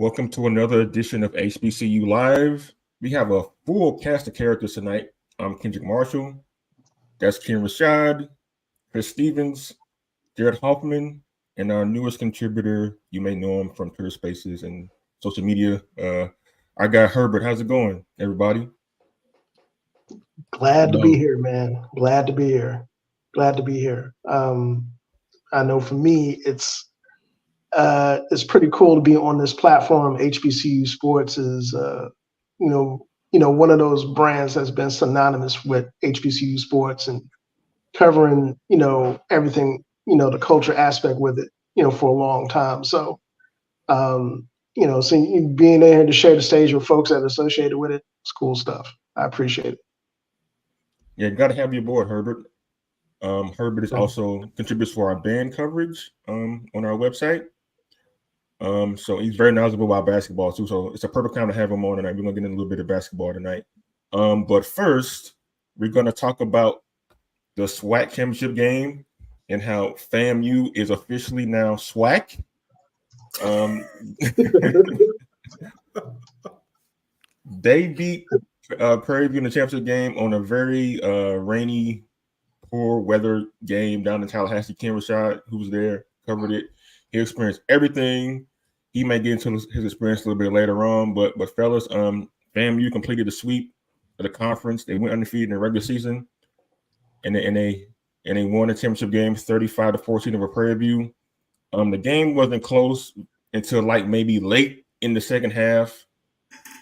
Welcome to another edition of HBCU Live. We have a full cast of characters tonight. I'm Kendrick Marshall. That's Ken Rashad, Chris Stevens, Jared Hoffman, and our newest contributor. You may know him from Twitter Spaces and social media. I got Herbert. How's it going, everybody? Glad to be here, man. Glad to be here. I know for me, it's pretty cool to be on this platform. HBCU Sports is, one of those brands that's been synonymous with HBCU Sports and covering, everything, the culture aspect with it, for a long time. So, being there to share the stage with folks that are associated with it, it's cool stuff. I appreciate it. Yeah, got to have you aboard, Herbert. Herbert is also contributes for our band coverage on our website. So he's very knowledgeable about basketball too. So it's a perfect time to have him on tonight. We're gonna get into a little bit of basketball tonight. But first, we're gonna talk about the SWAC Championship Game and how FAMU is officially now SWAC. They beat Prairie View in the championship game on a very rainy, poor weather game down in Tallahassee. Ken Rashad, who was there, covered it. He experienced everything. He may get into his experience a little bit later on, but fellas, FAMU completed the sweep of the conference. They went undefeated in the regular season, and they won the championship game 35-14 over Prairie View. The game wasn't close until like maybe late in the second half,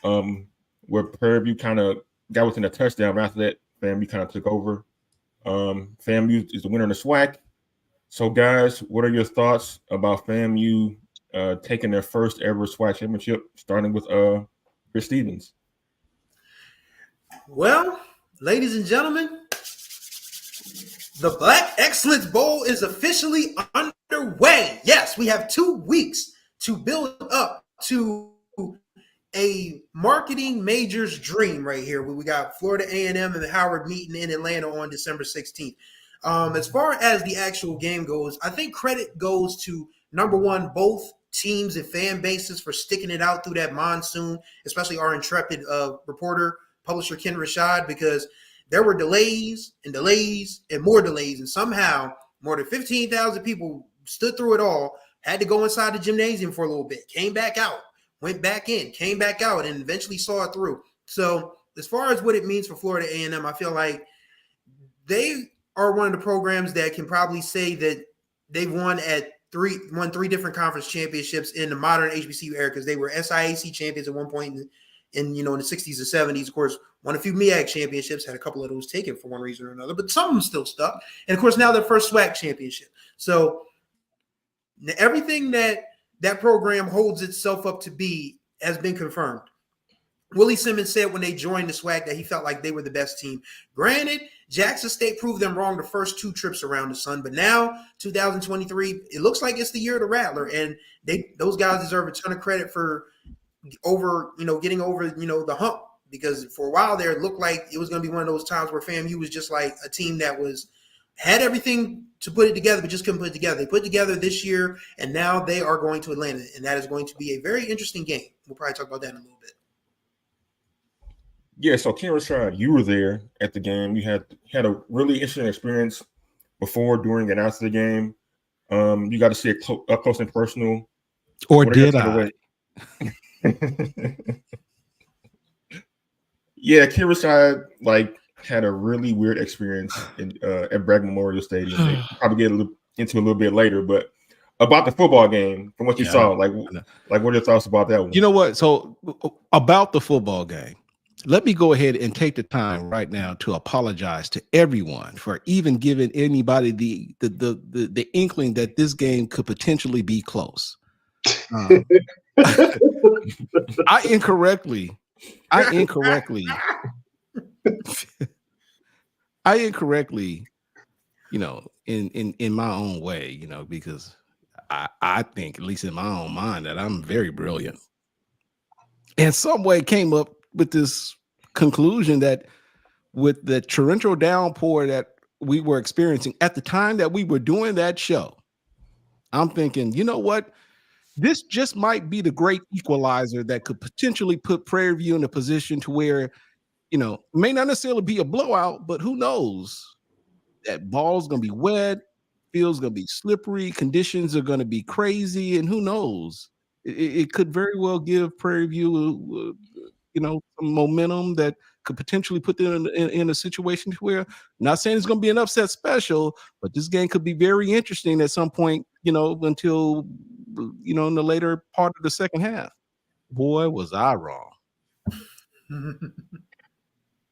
where Prairie View kind of got within a touchdown. After that, FAMU kind of took over. FAMU is the winner of the SWAC. So, guys, what are your thoughts about FAMU taking their first ever SWAC championship, starting with Chris Stevens? Well, ladies and gentlemen, the Black Excellence Bowl is officially underway. Yes, we have 2 weeks to build up to a marketing major's dream right here. We got Florida A&M and the Howard meeting in Atlanta on December 16th. As far as the actual game goes, I think credit goes to, number one, both teams and fan bases for sticking it out through that monsoon, especially our intrepid reporter, publisher Ken Rashad, because there were delays and more delays, and somehow more than 15,000 people stood through it all, had to go inside the gymnasium for a little bit, came back out, went back in, came back out, and eventually saw it through. So as far as what it means for Florida A&M, I feel like they are one of the programs that can probably say that they've won 3 different conference championships in the modern HBCU era, because they were SIAC champions at one point in the 60s and 70s. Of course, won a few MEAC championships, had a couple of those taken for one reason or another, but some of them still stuck. And of course, now their first SWAC championship. So everything that program holds itself up to be has been confirmed. Willie Simmons said when they joined the SWAC that he felt like they were the best team. Granted, Jackson State proved them wrong the first 2 trips around the sun, but now 2023, it looks like it's the year of the Rattler, and those guys deserve a ton of credit for getting over the hump, because for a while there it looked like it was going to be one of those times where FAMU was just like a team that had everything to put it together, but just couldn't put it together. They put it together this year, and now they are going to Atlanta, and that is going to be a very interesting game. We'll probably talk about that in a little bit. Yeah, so Ken Rashad, you were there at the game. You had a really interesting experience before, during, and after the game. You got to see it up close and personal. Or did I? Yeah, Ken Rashad had a really weird experience at Bragg Memorial Stadium. They probably get into a little bit later, but about the football game, from what you saw, what are your thoughts about that one? You know what? So about the football game, let me go ahead and take the time right now to apologize to everyone for even giving anybody the inkling that this game could potentially be close. I incorrectly, in my own way, because I think, at least in my own mind, that I'm very brilliant. And some way came up with this conclusion that with the torrential downpour that we were experiencing at the time that we were doing that show, I'm thinking, you know what? this just might be the great equalizer that could potentially put Prairie View in a position to where, may not necessarily be a blowout, but who knows? That ball's going to be wet, field's going to be slippery, conditions are going to be crazy, and who knows? It could very well give Prairie View, some momentum that could potentially put them in a situation where, not saying it's going to be an upset special, but this game could be very interesting at some point, until, in the later part of the second half. Boy, was I wrong.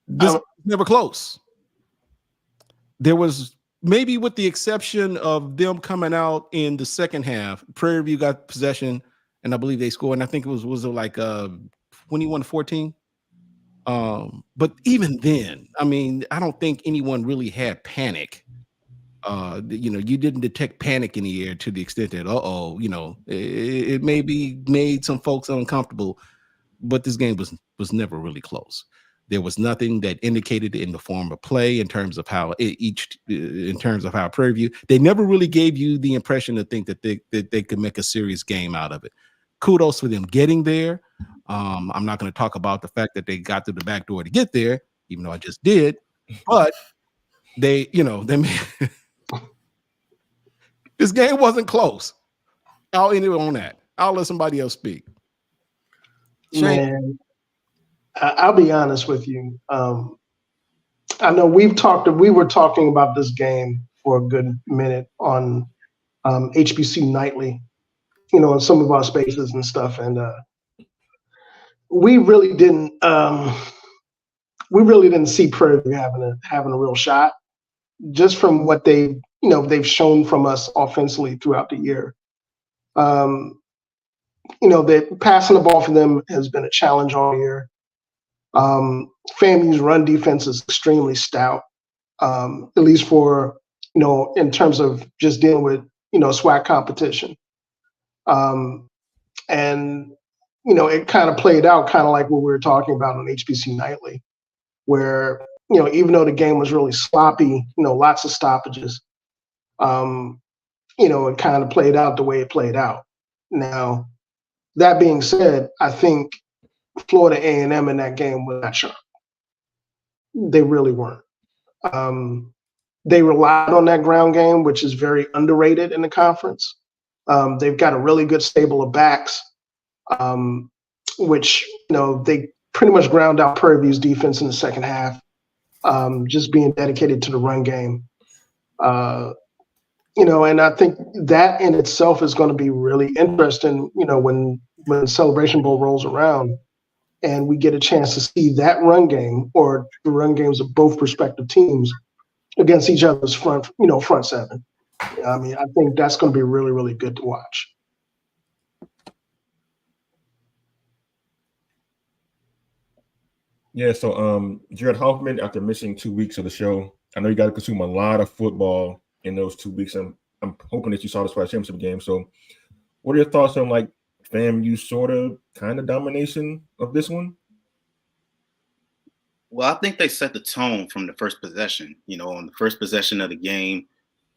This was never close. There was, maybe with the exception of them coming out in the second half, Prairie View got possession, and I believe they scored, and I think it was like 21-14. But even then, I mean, I don't think anyone really had panic. You didn't detect panic in the air to the extent that, it maybe made some folks uncomfortable, but this game was never really close. There was nothing that indicated in the form of play in terms of how Prairie View, they never really gave you the impression to think that they could make a serious game out of it. Kudos for them getting there. I'm not going to talk about the fact that they got through the back door to get there, even though I just did. But they made this game wasn't close. I'll end it on that. I'll let somebody else speak. Shane. Man, I'll be honest with you. I know we were talking about this game for a good minute on HBC Nightly, in some of our spaces and stuff. And we really didn't see Prairie View having a real shot, just from what they've shown from us offensively throughout the year. That passing the ball for them has been a challenge all year. FAMU's run defense is extremely stout, at least for, in terms of just dealing with, SWAC competition. And, it kind of played out kind of like what we were talking about on HBC Nightly, where, even though the game was really sloppy, lots of stoppages, it kind of played out the way it played out. Now, that being said, I think Florida A&M in that game was not sharp. They really weren't. They relied on that ground game, which is very underrated in the conference. They've got a really good stable of backs, which, they pretty much ground out Prairie View's defense in the second half, just being dedicated to the run game. And I think that in itself is going to be really interesting, when Celebration Bowl rolls around and we get a chance to see that run game, or the run games of both prospective teams against each other's front seven. I mean, I think that's going to be really, really good to watch. Yeah, so Jared Hoffman, after missing 2 weeks of the show, I know you got to consume a lot of football in those 2 weeks. I'm hoping that you saw the SWAC Championship game. So what are your thoughts on FAMU sort of kind of domination of this one? Well, I think they set the tone from the first possession. On the first possession of the game,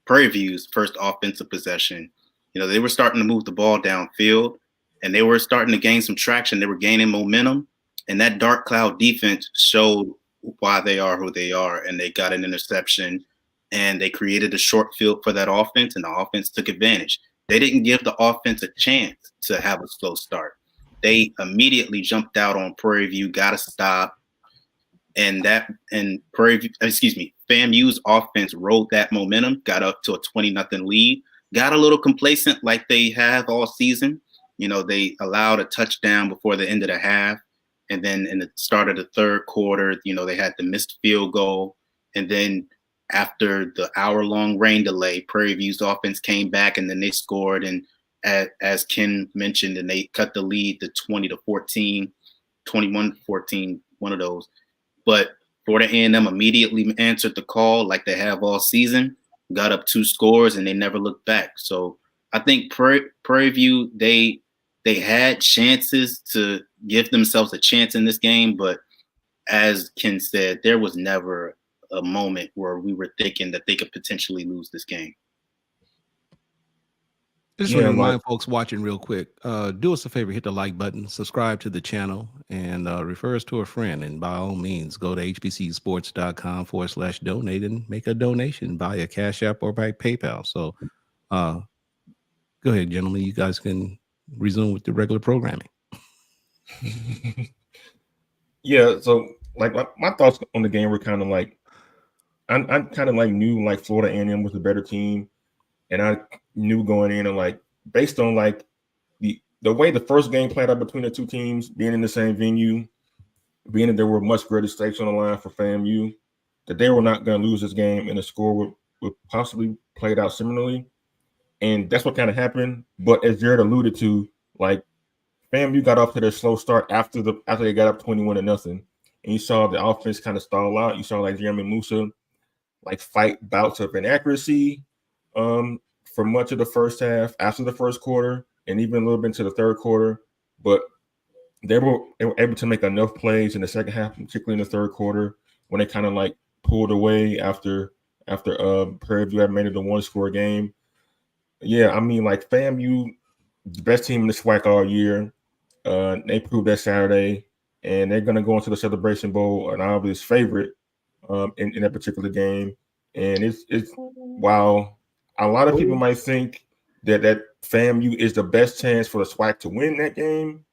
Prairie View's first offensive possession, they were starting to move the ball downfield, and they were starting to gain some traction. They were gaining momentum, and that dark cloud defense showed why they are who they are, and they got an interception, and they created a short field for that offense, and the offense took advantage. They didn't give the offense a chance to have a slow start. They immediately jumped out on Prairie View, got a stop, and FAMU's offense rode that momentum, got up to a 20-0 lead, got a little complacent like they have all season. They allowed a touchdown before the end of the half, and then in the start of the third quarter, they had the missed field goal, and then after the hour-long rain delay, Prairie View's offense came back, and then they scored. And as Ken mentioned, and they cut the lead to 20-14, 21-14, one of those. But Florida A&M immediately answered the call like they have all season, got up 2 scores, and they never looked back. So I think Prairie View, they had chances to give themselves a chance in this game, but as Ken said, there was never a moment where we were thinking that they could potentially lose this game. Just want to remind folks watching real quick, do us a favor, hit the like button, subscribe to the channel, and refer us to a friend. And by all means, go to hbcusports.com/donate and make a donation via Cash App or by PayPal. So go ahead, gentlemen. You guys can resume with the regular programming. Yeah, so like my thoughts on the game were kind of like, I kind of like knew like Florida A&M was the better team. And I knew going in and like based on like the way the first game played out between the two teams, being in the same venue, being that there were much greater stakes on the line for FAMU, that they were not going to lose this game and the score would possibly played out similarly. And that's what kind of happened. But as Jared alluded to, like FAMU got off to their slow start after they got up 21-0. And you saw the offense kind of stall out. You saw like Jeremy Musa like fight bouts of inaccuracy for much of the first half, after the first quarter, and even a little bit into the third quarter. But they were able to make enough plays in the second half, particularly in the third quarter, when they kind of like pulled away after Prairie View had made it a one-score game. Yeah, I mean, like FAMU, the best team in the SWAC all year. They proved that Saturday, and they're going to go into the Celebration Bowl, an obvious favorite in that particular game. And it's while a lot of people might think that FAMU is the best chance for the SWAC to win that game,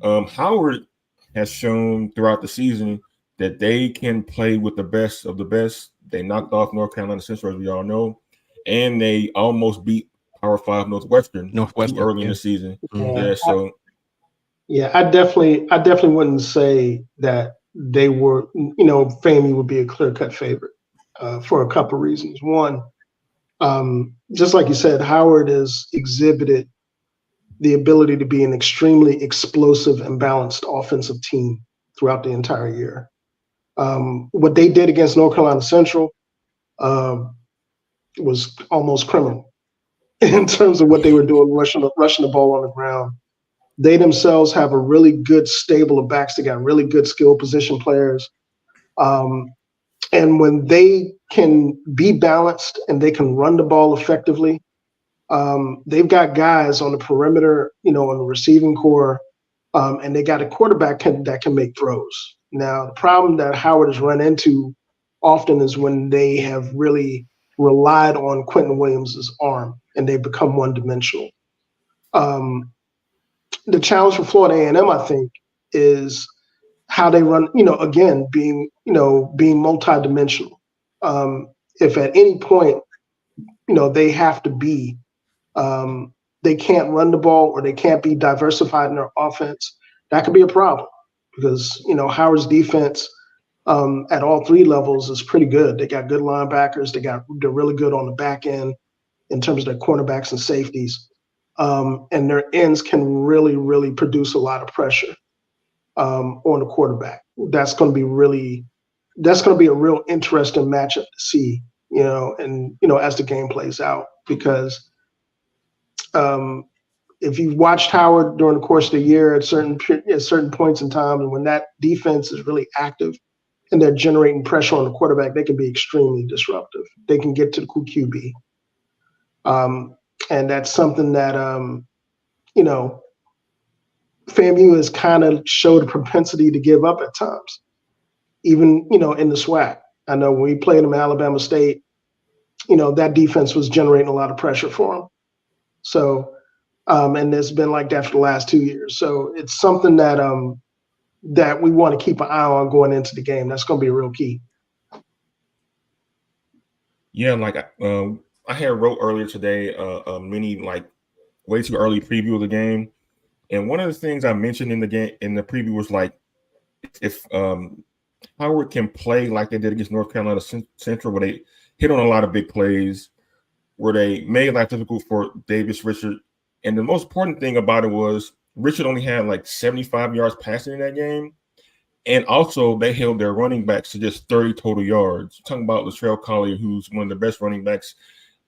Howard has shown throughout the season that they can play with the best of the best. They knocked off North Carolina Central, as we all know, and they almost beat Power 5 Northwestern early in the season. I definitely wouldn't say that they were, FAMU would be a clear-cut favorite for a couple of reasons. One, just like you said, Howard has exhibited the ability to be an extremely explosive and balanced offensive team throughout the entire year. What they did against North Carolina Central was almost criminal in terms of what they were doing, rushing the ball on the ground. They themselves have a really good stable of backs. They got really good skill position players. And when they can be balanced and they can run the ball effectively, they've got guys on the perimeter, on the receiving core, and they got a quarterback that can make throws. Now, the problem that Howard has run into often is when they have really relied on Quentin Williams' arm and they become one-dimensional. The challenge for Florida A&M, I think, is how they run, again, being multidimensional. If at any point, they have to be, they can't run the ball or they can't be diversified in their offense, that could be a problem because, Howard's defense at all three levels is pretty good. They got good linebackers. They're really good on the back end in terms of their cornerbacks and safeties. And their ends can really, really produce a lot of pressure on the quarterback. That's going to be a real interesting matchup to see, as the game plays out. Because if you've watched Howard during the course of the year at certain points in time, and when that defense is really active and they're generating pressure on the quarterback, they can be extremely disruptive. They can get to the QB. And that's something that, FAMU has kind of showed a propensity to give up at times, even, in the SWAC. I know when we played them at Alabama State, that defense was generating a lot of pressure for them. So, and it's been like that for the last 2 years. So it's something that that we want to keep an eye on going into the game. That's going to be a real key. Yeah, like I had wrote earlier today a mini like way too early preview of the game, and one of the things I mentioned in the preview was like if Howard can play like they did against North Carolina Central, where they hit on a lot of big plays, where they made life difficult for Davis Richard, and the most important thing about it was Richard only had like 75 yards passing in that game, and also they held their running backs to just 30 total yards. Talking about Latrell Collier, who's one of the best running backs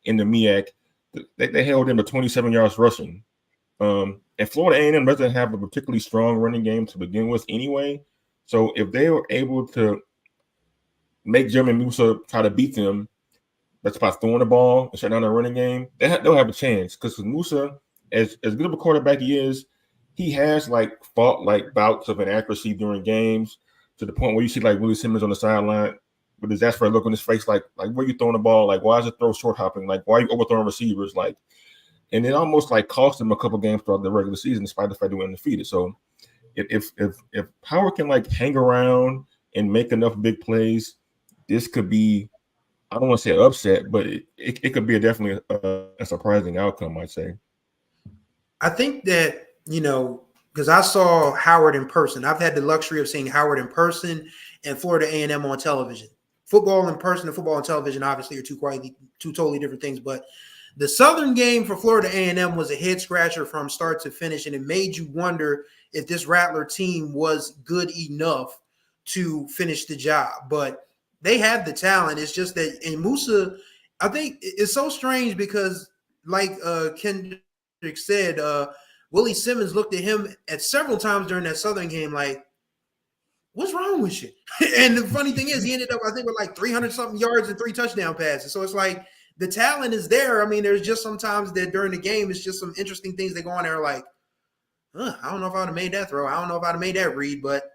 in the MEAC, they held him to 27 yards rushing. And Florida A&M doesn't have a particularly strong running game to begin with anyway. So if they were able to make Jeremy Musa try to beat them, that's about throwing the ball and shutting down the running game, they'll have a chance. Because Musa, as good of a quarterback he is, he has like fought like bouts of inaccuracy during games to the point where you see like Willie Simmons on the sideline with a disastrous look on his face, like where you throwing the ball, like why is the throw short hopping, like why are you overthrowing receivers, like, and it almost like cost him a couple games throughout the regular season, despite the fact they were undefeated. So if Howard can like hang around and make enough big plays, this could be, I don't want to say an upset, but it could be definitely a surprising outcome, I'd say. I think that, because I saw Howard in person. I've had the luxury of seeing Howard in person and Florida A&M on television. Football in person and football on television obviously are two totally different things. But the Southern game for Florida A&M was a head scratcher from start to finish, and it made you wonder if this Rattler team was good enough to finish the job. But they have the talent. It's just that in Musa, I think it's so strange because, like Kendrick said, Willie Simmons looked at him at several times during that Southern game like, what's wrong with you? And the funny thing is, he ended up, I think, with like 300-something yards and 3 touchdown passes. So it's like the talent is there. I mean, there's just sometimes that during the game, it's just some interesting things that go on there like, I don't know if I would have made that throw. I don't know if I'd have made that read, but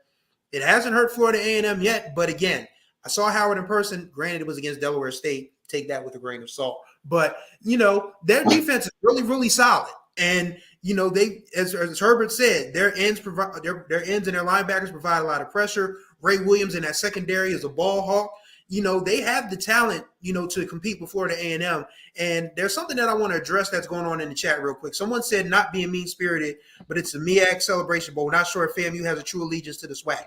it hasn't hurt Florida A&M yet. But again, I saw Howard in person. Granted, it was against Delaware State. Take that with a grain of salt. But, their defense is really, really solid. And, they, as Herbert said, their ends and their linebackers provide a lot of pressure. Ray Williams in that secondary is a ball hawk. They have the talent, to compete with Florida A&M. And there's something that I want to address that's going on in the chat real quick. Someone said not being mean-spirited, but it's the MEAC Celebration Bowl. Not sure if FAMU has a true allegiance to the SWAC.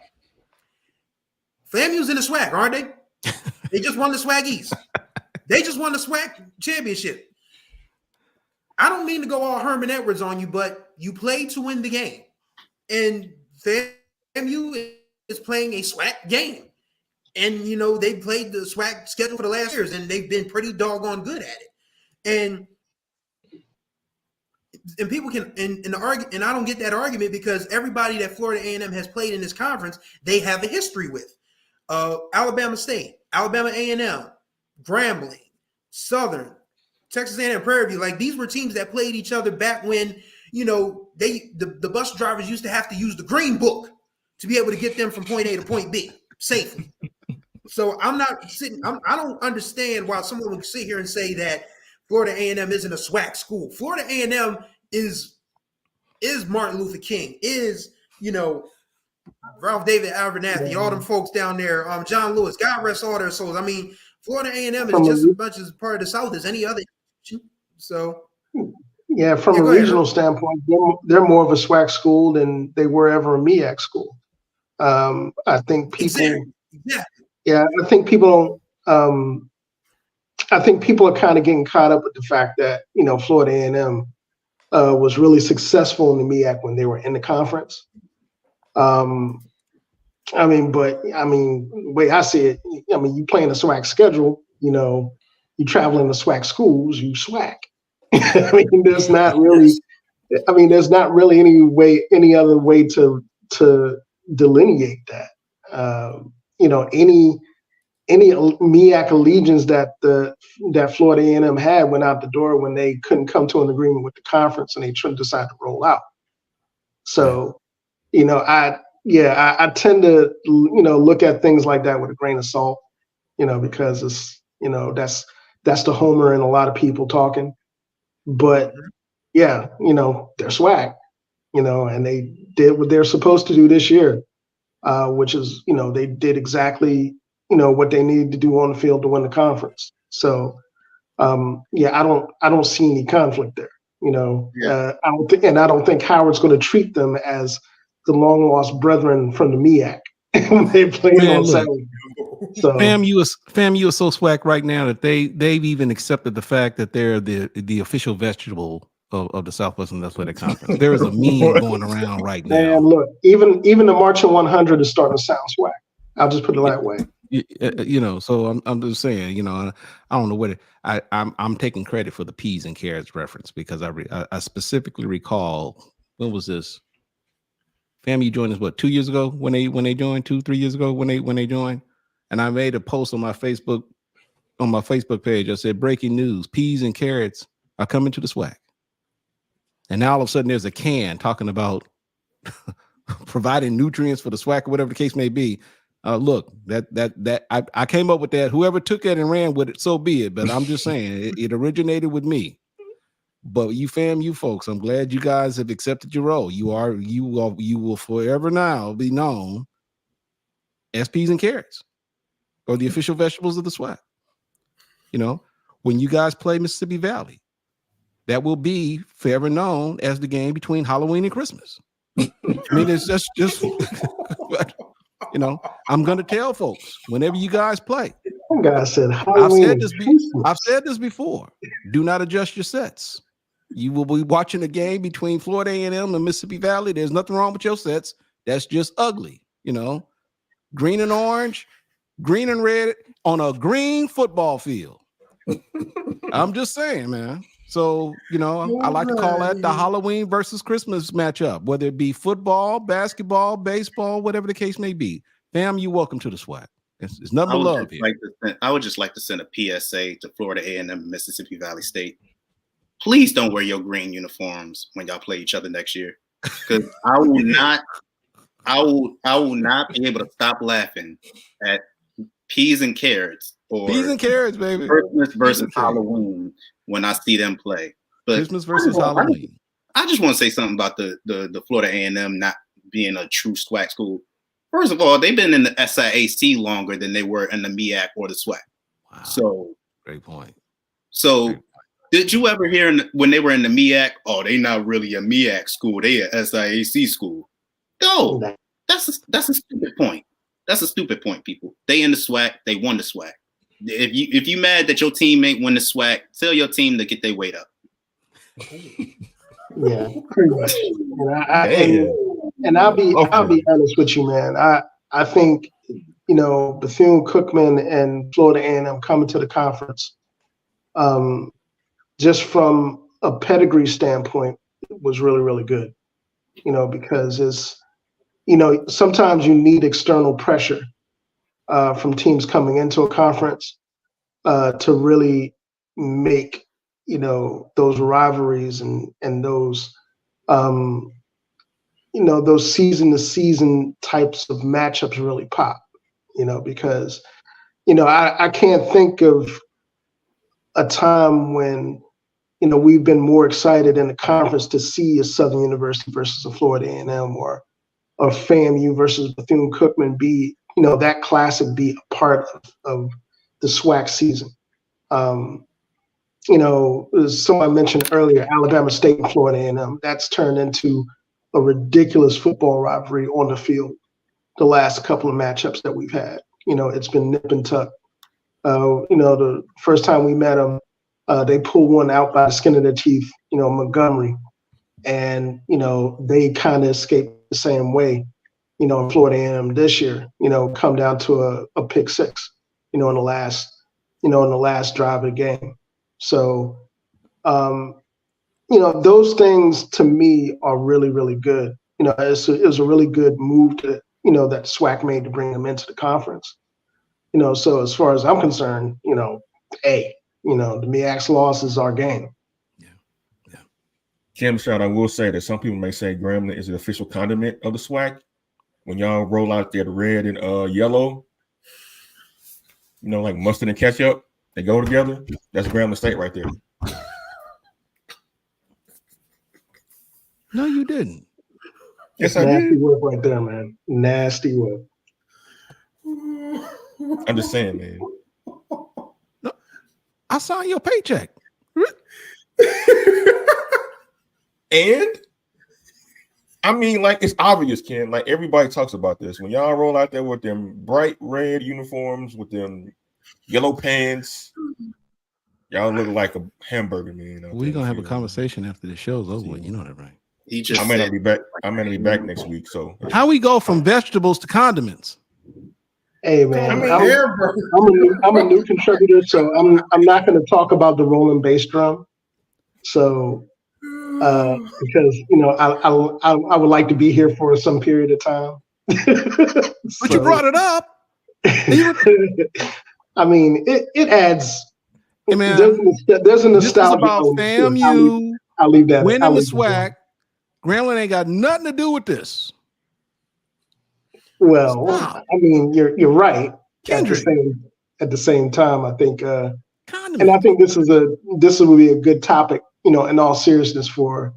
FAMU's in the SWAC, aren't they? They just won the SWAC East. They just won the SWAC championship. I don't mean to go all Herman Edwards on you, but you played to win the game. And FAMU is playing a SWAC game. And, they played the SWAC schedule for the last years, and they've been pretty doggone good at it. And people can and I don't get that argument because everybody that Florida A&M has played in this conference, they have a history with. Alabama State, Alabama A&M, Grambling, Southern, Texas A&M, Prairie View. Like, these were teams that played each other back when, the bus drivers used to have to use the green book to be able to get them from point A to point B safely. So I don't understand why someone would sit here and say that Florida A&M isn't a SWAC school. Florida A&M is Martin Luther King, is, Ralph David Abernathy, all them folks down there, John Lewis, God rest all their souls. I mean, Florida A&M is just as much as part of the South as any other institution. So, yeah, from a regional standpoint, they're more of a SWAC school than they were ever a MEAC school. I think people, I think people don't. I think people are kind of getting caught up with the fact that Florida A&M was really successful in the MEAC when they were in the conference. The way I see it, you play in a SWAC schedule, you travel in the SWAC schools, you SWAC. There's not really any other way to delineate that. Any MEAC allegiance that Florida A&M had went out the door when they couldn't come to an agreement with the conference and they decided to roll out. So, I tend to, look at things like that with a grain of salt, because it's, that's the homer and a lot of people talking. But they're SWAC, and they did what they're supposed to do this year, which is, they did exactly, what they needed to do on the field to win the conference. So, I don't see any conflict there. I don't think Howard's going to treat them as the long lost brethren from the MEAC when they play on Saturday. So FAMU is so SWAC right now that they've even accepted the fact that they're the official vegetable of the Southwestern Athletic Conference. There is a meme going around right now. Man, look, even the Marching 100 is starting to sound SWAC. I'll just put it that way. So I'm just saying, I don't know what I'm taking credit for the peas and carrots reference because I specifically recall, when was this? FAMU joined us 2 years ago when they joined, 2-3 years ago when they joined, and I made a post on my Facebook on my Facebook page. I said, breaking news, peas and carrots are coming to the SWAC. And now all of a sudden there's a can talking about providing nutrients for the SWAC or whatever the case may be. Look, I came up with that. Whoever took it and ran with it, so be it. But I'm just saying it originated with me. But you FAMU folks, I'm glad you guys have accepted your role. You will forever now be known as peas and carrots, or the official vegetables of the SWAC. You know, when you guys play Mississippi Valley, that will be forever known as the game between Halloween and Christmas. I mean, it's just you know, I'm gonna tell folks whenever you guys play. I said, I've said this before. Do not adjust your sets. You will be watching a game between Florida A&M and Mississippi Valley. There's nothing wrong with your sets. That's just ugly. You know, green and orange, green and red on a green football field. I'm just saying, man. So, you know, I like to call that the Halloween versus Christmas matchup, whether it be football, basketball, baseball, whatever the case may be. Fam, you welcome to the SWAC. It's nothing but love here. I would just like to send a PSA to Florida A&M and Mississippi Valley State. Please don't wear your green uniforms when y'all play each other next year, because I will not be able to stop laughing at peas and carrots or peas and carrots, baby. Christmas versus Halloween when I see them play. But Christmas versus Halloween. I just want to say something about the Florida A&M not being a true SWAC school. First of all, they've been in the SIAC longer than they were in the MEAC or the SWAC. Wow. So great point. So did you ever hear when they were in the MEAC, oh, they not really a MEAC school, they a SIAC school? No, that's a stupid point. That's a stupid point, people. They in the SWAC, they won the SWAC. If you mad that your team ain't win the SWAC, tell your team to get their weight up. Yeah, pretty much. And I'll be honest with you, man. I think, you know, Bethune-Cookman and Florida A&M coming to the conference, just from a pedigree standpoint, was really, really good. You know, because it's, you know, sometimes you need external pressure from teams coming into a conference to really make, you know, those rivalries and those, you know, those season to season types of matchups really pop, you know, because, you know, I can't think of a time when, you know, we've been more excited in the conference to see a Southern University versus a Florida A&M or FAMU versus Bethune-Cookman be, you know, that classic be a part of the SWAC season. You know, as someone mentioned earlier, Alabama State and Florida A&M, that's turned into a ridiculous football rivalry on the field the last couple of matchups that we've had. You know, it's been nip and tuck. You know, the first time we met them, they pulled one out by the skin of their teeth, you know, Montgomery. And, you know, they kind of escaped the same way, you know, in Florida A&M this year, you know, come down to a pick six, you know, in the last drive of the game. So, you know, those things to me are really, really good. You know, it was a really good move to, you know, that SWAC made to bring them into the conference. You know, so as far as I'm concerned, you know, you know, the MEAC's loss is our game. Yeah. Kim Shot, I will say that some people may say Grambling is the official condiment of the SWAC. When y'all roll out there the red and yellow, you know, like mustard and ketchup, they go together. That's Grambling State right there. No, you didn't. Yes, I nasty did. work right there, man. Nasty work. I'm just saying, man. No, I saw your paycheck. And I mean, like, it's obvious, Ken. Like, everybody talks about this. When y'all roll out there with them bright red uniforms, with them yellow pants, y'all look like a hamburger, man. We're gonna have a conversation after the show's over. You know that, right? I may not be back. I may not be back next week. So how we go from vegetables to condiments? Hey man, I'm a new contributor, so I'm not going to talk about the rolling bass drum. So because you know I would like to be here for some period of time. But you brought it up. I mean, it adds. Hey, man, there's a this is nostalgia. about FAMU I'll leave that. winning the SWAC. Grambling ain't got nothing to do with this. Well, Stop. I mean, you're right. Kendrick. At the same time, I think, and I think this will be a good topic, in all seriousness for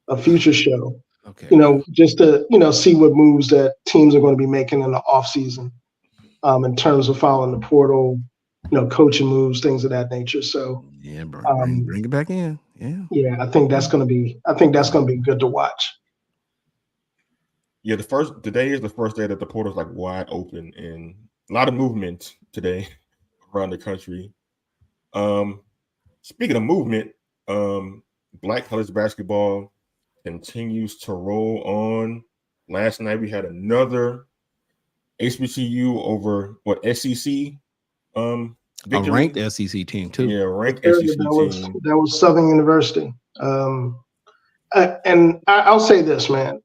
a future show. Okay. Just to see what moves that teams are going to be making in the off season, in terms of following the portal, coaching moves, things of that nature. So yeah, bring it back in. Yeah, I think that's going to be good to watch. Yeah, today is the first day that the portal's like wide open, and a lot of movement today around the country. Speaking of movement, Black college basketball continues to roll on. Last night we had another HBCU over SEC. Victory. A ranked SEC team too. Yeah, ranked SEC team. That was Southern University. And I'll say this, man.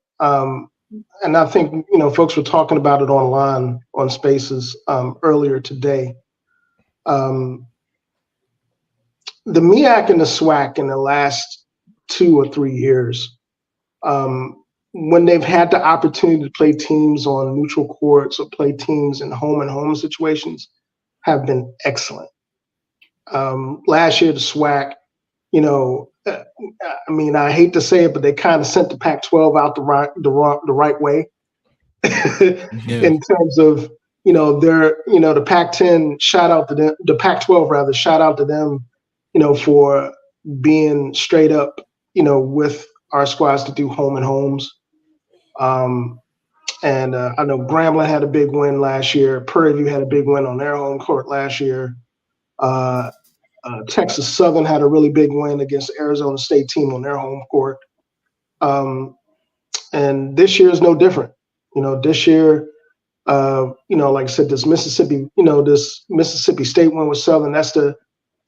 And I think folks were talking about it online on Spaces earlier today. The MEAC and the SWAC in the last 2 or 3 years, when they've had the opportunity to play teams on neutral courts or play teams in home and home situations, have been excellent. Last year, the SWAC, I mean, I hate to say it, but they kind of sent the Pac-12 out the right way in terms of, the Pac-10 shout out to them, the Pac-12 rather shout out to them, for being straight up, with our squads to do home and homes. And I know Grambling had a big win last year. Prairie View had a big win on their home court last year. Texas Southern had a really big win against the Arizona State team on their home court. And this year is no different. This year, like I said, this Mississippi State win with Southern, that's the,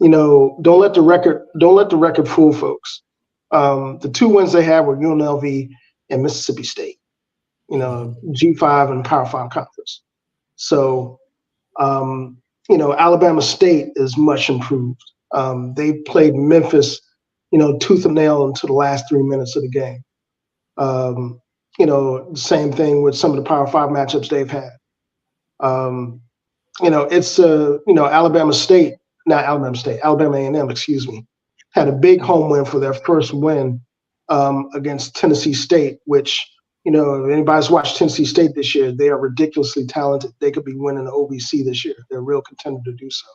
don't let the record fool folks. The 2 wins they had were UNLV and Mississippi State. G5 and Power 5 conference. So, Alabama State is much improved. They played Memphis, tooth and nail into the last 3 minutes of the game. Same thing with some of the Power 5 matchups they've had. It's Alabama A&M, excuse me, had a big home win for their first win against Tennessee State, which, if anybody's watched Tennessee State this year, they are ridiculously talented. They could be winning the OVC this year. They're a real contender to do so.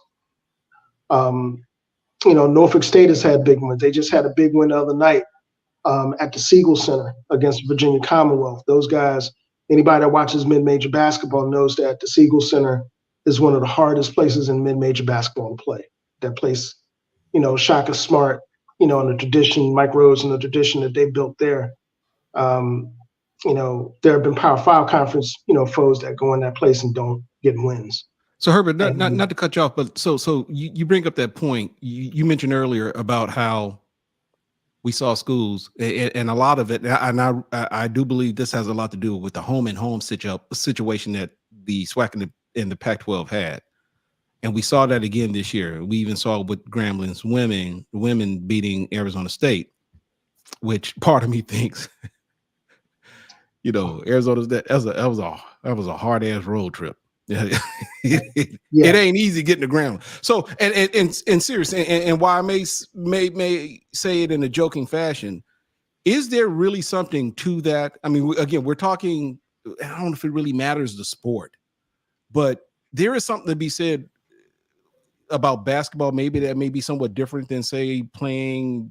Norfolk State has had big wins. They just had a big win the other night at the Siegel Center against Virginia Commonwealth. Those guys, anybody that watches mid-major basketball knows that the Siegel Center is one of the hardest places in mid-major basketball to play. That place, Shaka Smart, and the tradition, Mike Rhodes and the tradition that they built there. There have been Power 5 conference, foes that go in that place and don't get wins. So Herbert, not to cut you off, but so you bring up that point. You mentioned earlier about how we saw schools, and a lot of it, and I do believe this has a lot to do with the home and home situation that the SWAC and the Pac-12 had. And we saw that again this year. We even saw with Grambling's women beating Arizona State, which part of me thinks, Arizona, that was a hard ass road trip. It ain't easy getting to Grambling. So, and seriously, and why I may say it in a joking fashion, is there really something to that? I mean, again, we're talking, I don't know if it really matters the sport, but there is something to be said about basketball, maybe that may be somewhat different than, say, playing,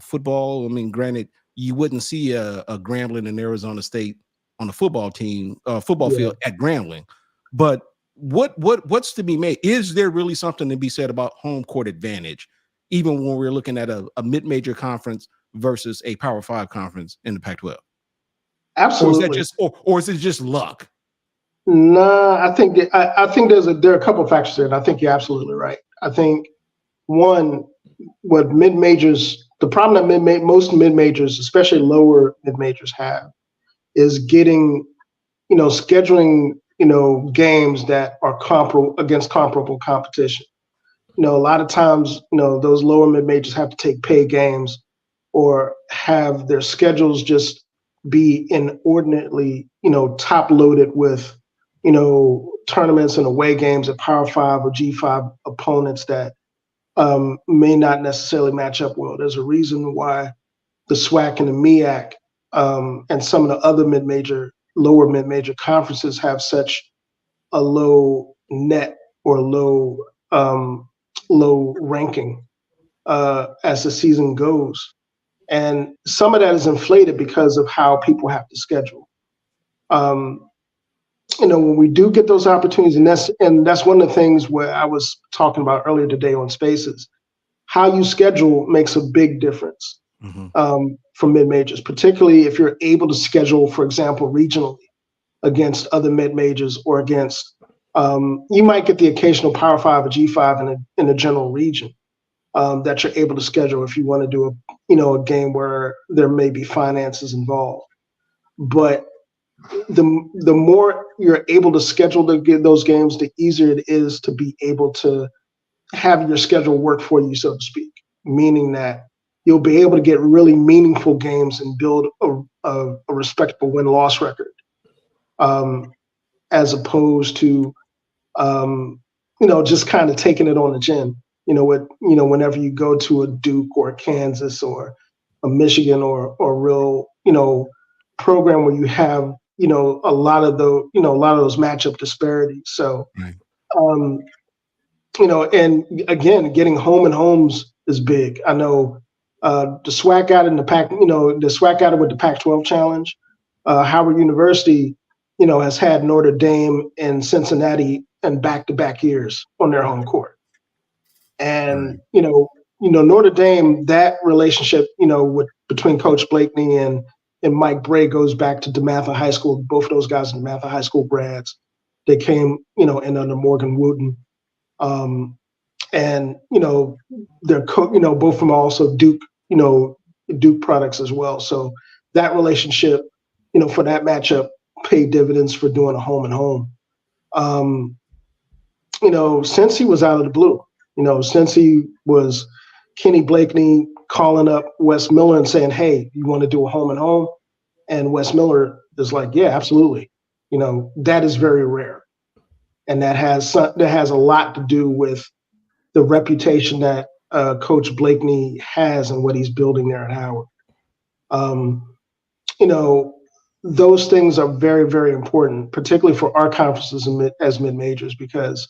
football. I mean, granted, you wouldn't see a Grambling and Arizona State on a football team, field at Grambling. But what's to be made? Is there really something to be said about home court advantage, even when we're looking at a mid-major conference versus a Power 5 conference in the Pac-12? Absolutely. Or is that just, or is it just luck? No, I think there are a couple of factors there, and I think you're absolutely right. I think one, what mid-majors, the problem that most mid-majors, especially lower mid-majors, have is getting, scheduling games that are comparable against comparable competition. A lot of times, those lower mid majors have to take paid games or have their schedules just be inordinately, top loaded with, tournaments and away games at Power 5 or G5 opponents that may not necessarily match up well. There's a reason why the SWAC and the MEAC and some of the other lower mid-major conferences have such a low net or low ranking as the season goes. And some of that is inflated because of how people have to schedule. When we do get those opportunities, and that's one of the things where I was talking about earlier today on Spaces, how you schedule makes a big difference for mid-majors, particularly if you're able to schedule, for example, regionally against other mid-majors or against, you might get the occasional Power 5 or G5 in a general region that you're able to schedule if you want to do a game where there may be finances involved. But the more you're able to schedule to get those games, the easier it is to be able to have your schedule work for you, so to speak, meaning that you'll be able to get really meaningful games and build a respectable win-loss record, as opposed to, just kind of taking it on the chin. Whenever you go to a Duke or a Kansas or a Michigan or a real, program where you have, a lot of those matchup disparities. So, right. And again, getting home and homes is big. I know the SWAC got in the Pac, the SWAC got it with the Pac-12 challenge. Howard University, has had Notre Dame and Cincinnati in back-to-back years on their home court. And, Notre Dame, that relationship, between Coach Blakeney and Mike Bray goes back to DeMatha High School. Both of those guys are DeMatha High School grads. They came, in under Morgan Wooten. And, they're, both of them are also Duke, Duke products as well. So that relationship, for that matchup paid dividends for doing a home and home. Since he was out of the blue, since he was Kenny Blakeney calling up Wes Miller and saying, hey, you want to do a home and home? And Wes Miller is like, yeah, absolutely. That is very rare. And that has a lot to do with the reputation that Coach Blakeney has and what he's building there at Howard. Those things are very, very important, particularly for our conferences as mid-majors, because,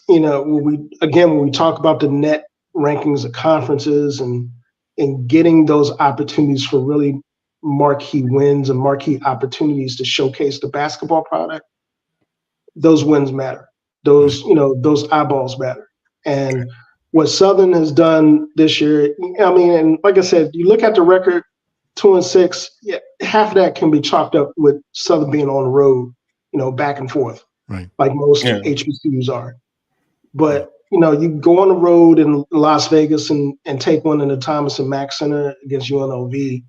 when we talk about the net rankings of conferences and getting those opportunities for really marquee wins and marquee opportunities to showcase the basketball product, those wins matter. Those eyeballs matter. And what Southern has done this year, and like I said, you look at the record, 2-6, half of that can be chalked up with Southern being on the road, back and forth, right, like most HBCUs are. But, you go on the road in Las Vegas and take one in the Thomas and Mack Center against UNLV,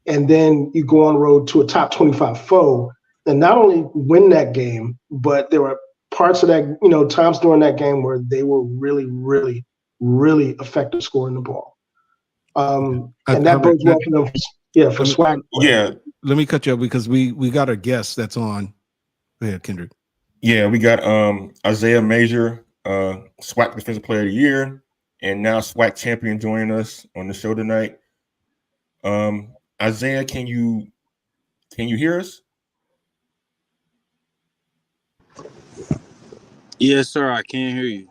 and then you go on the road to a top 25 foe, and not only win that game, but there were parts of that, times during that game where they were really, really, really effective scoring the ball. And that bodes well for them. For SWAC. Yeah. Let me cut you up because we got a guest that's on. Go ahead, Kendrick. Yeah, we got Isaiah Major, SWAC Defensive Player of the Year, and now SWAC champion joining us on the show tonight. Isaiah, can you hear us? Yes, sir. I can hear you.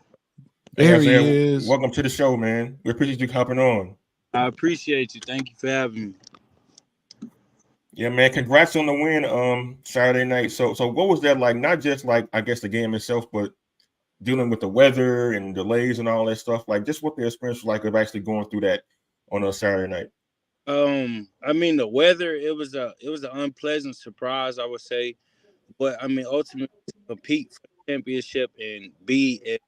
There Isaiah, he is. Welcome to the show, man. We appreciate you hopping on. I appreciate you. Thank you for having me. Yeah, man. Congrats on the win Saturday night. So what was that like? Not just like, I guess, the game itself, but dealing with the weather and delays and all that stuff. Like, just what the experience was like of actually going through that on a Saturday night. The weather, it was an unpleasant surprise, I would say. But ultimately to compete for the championship and be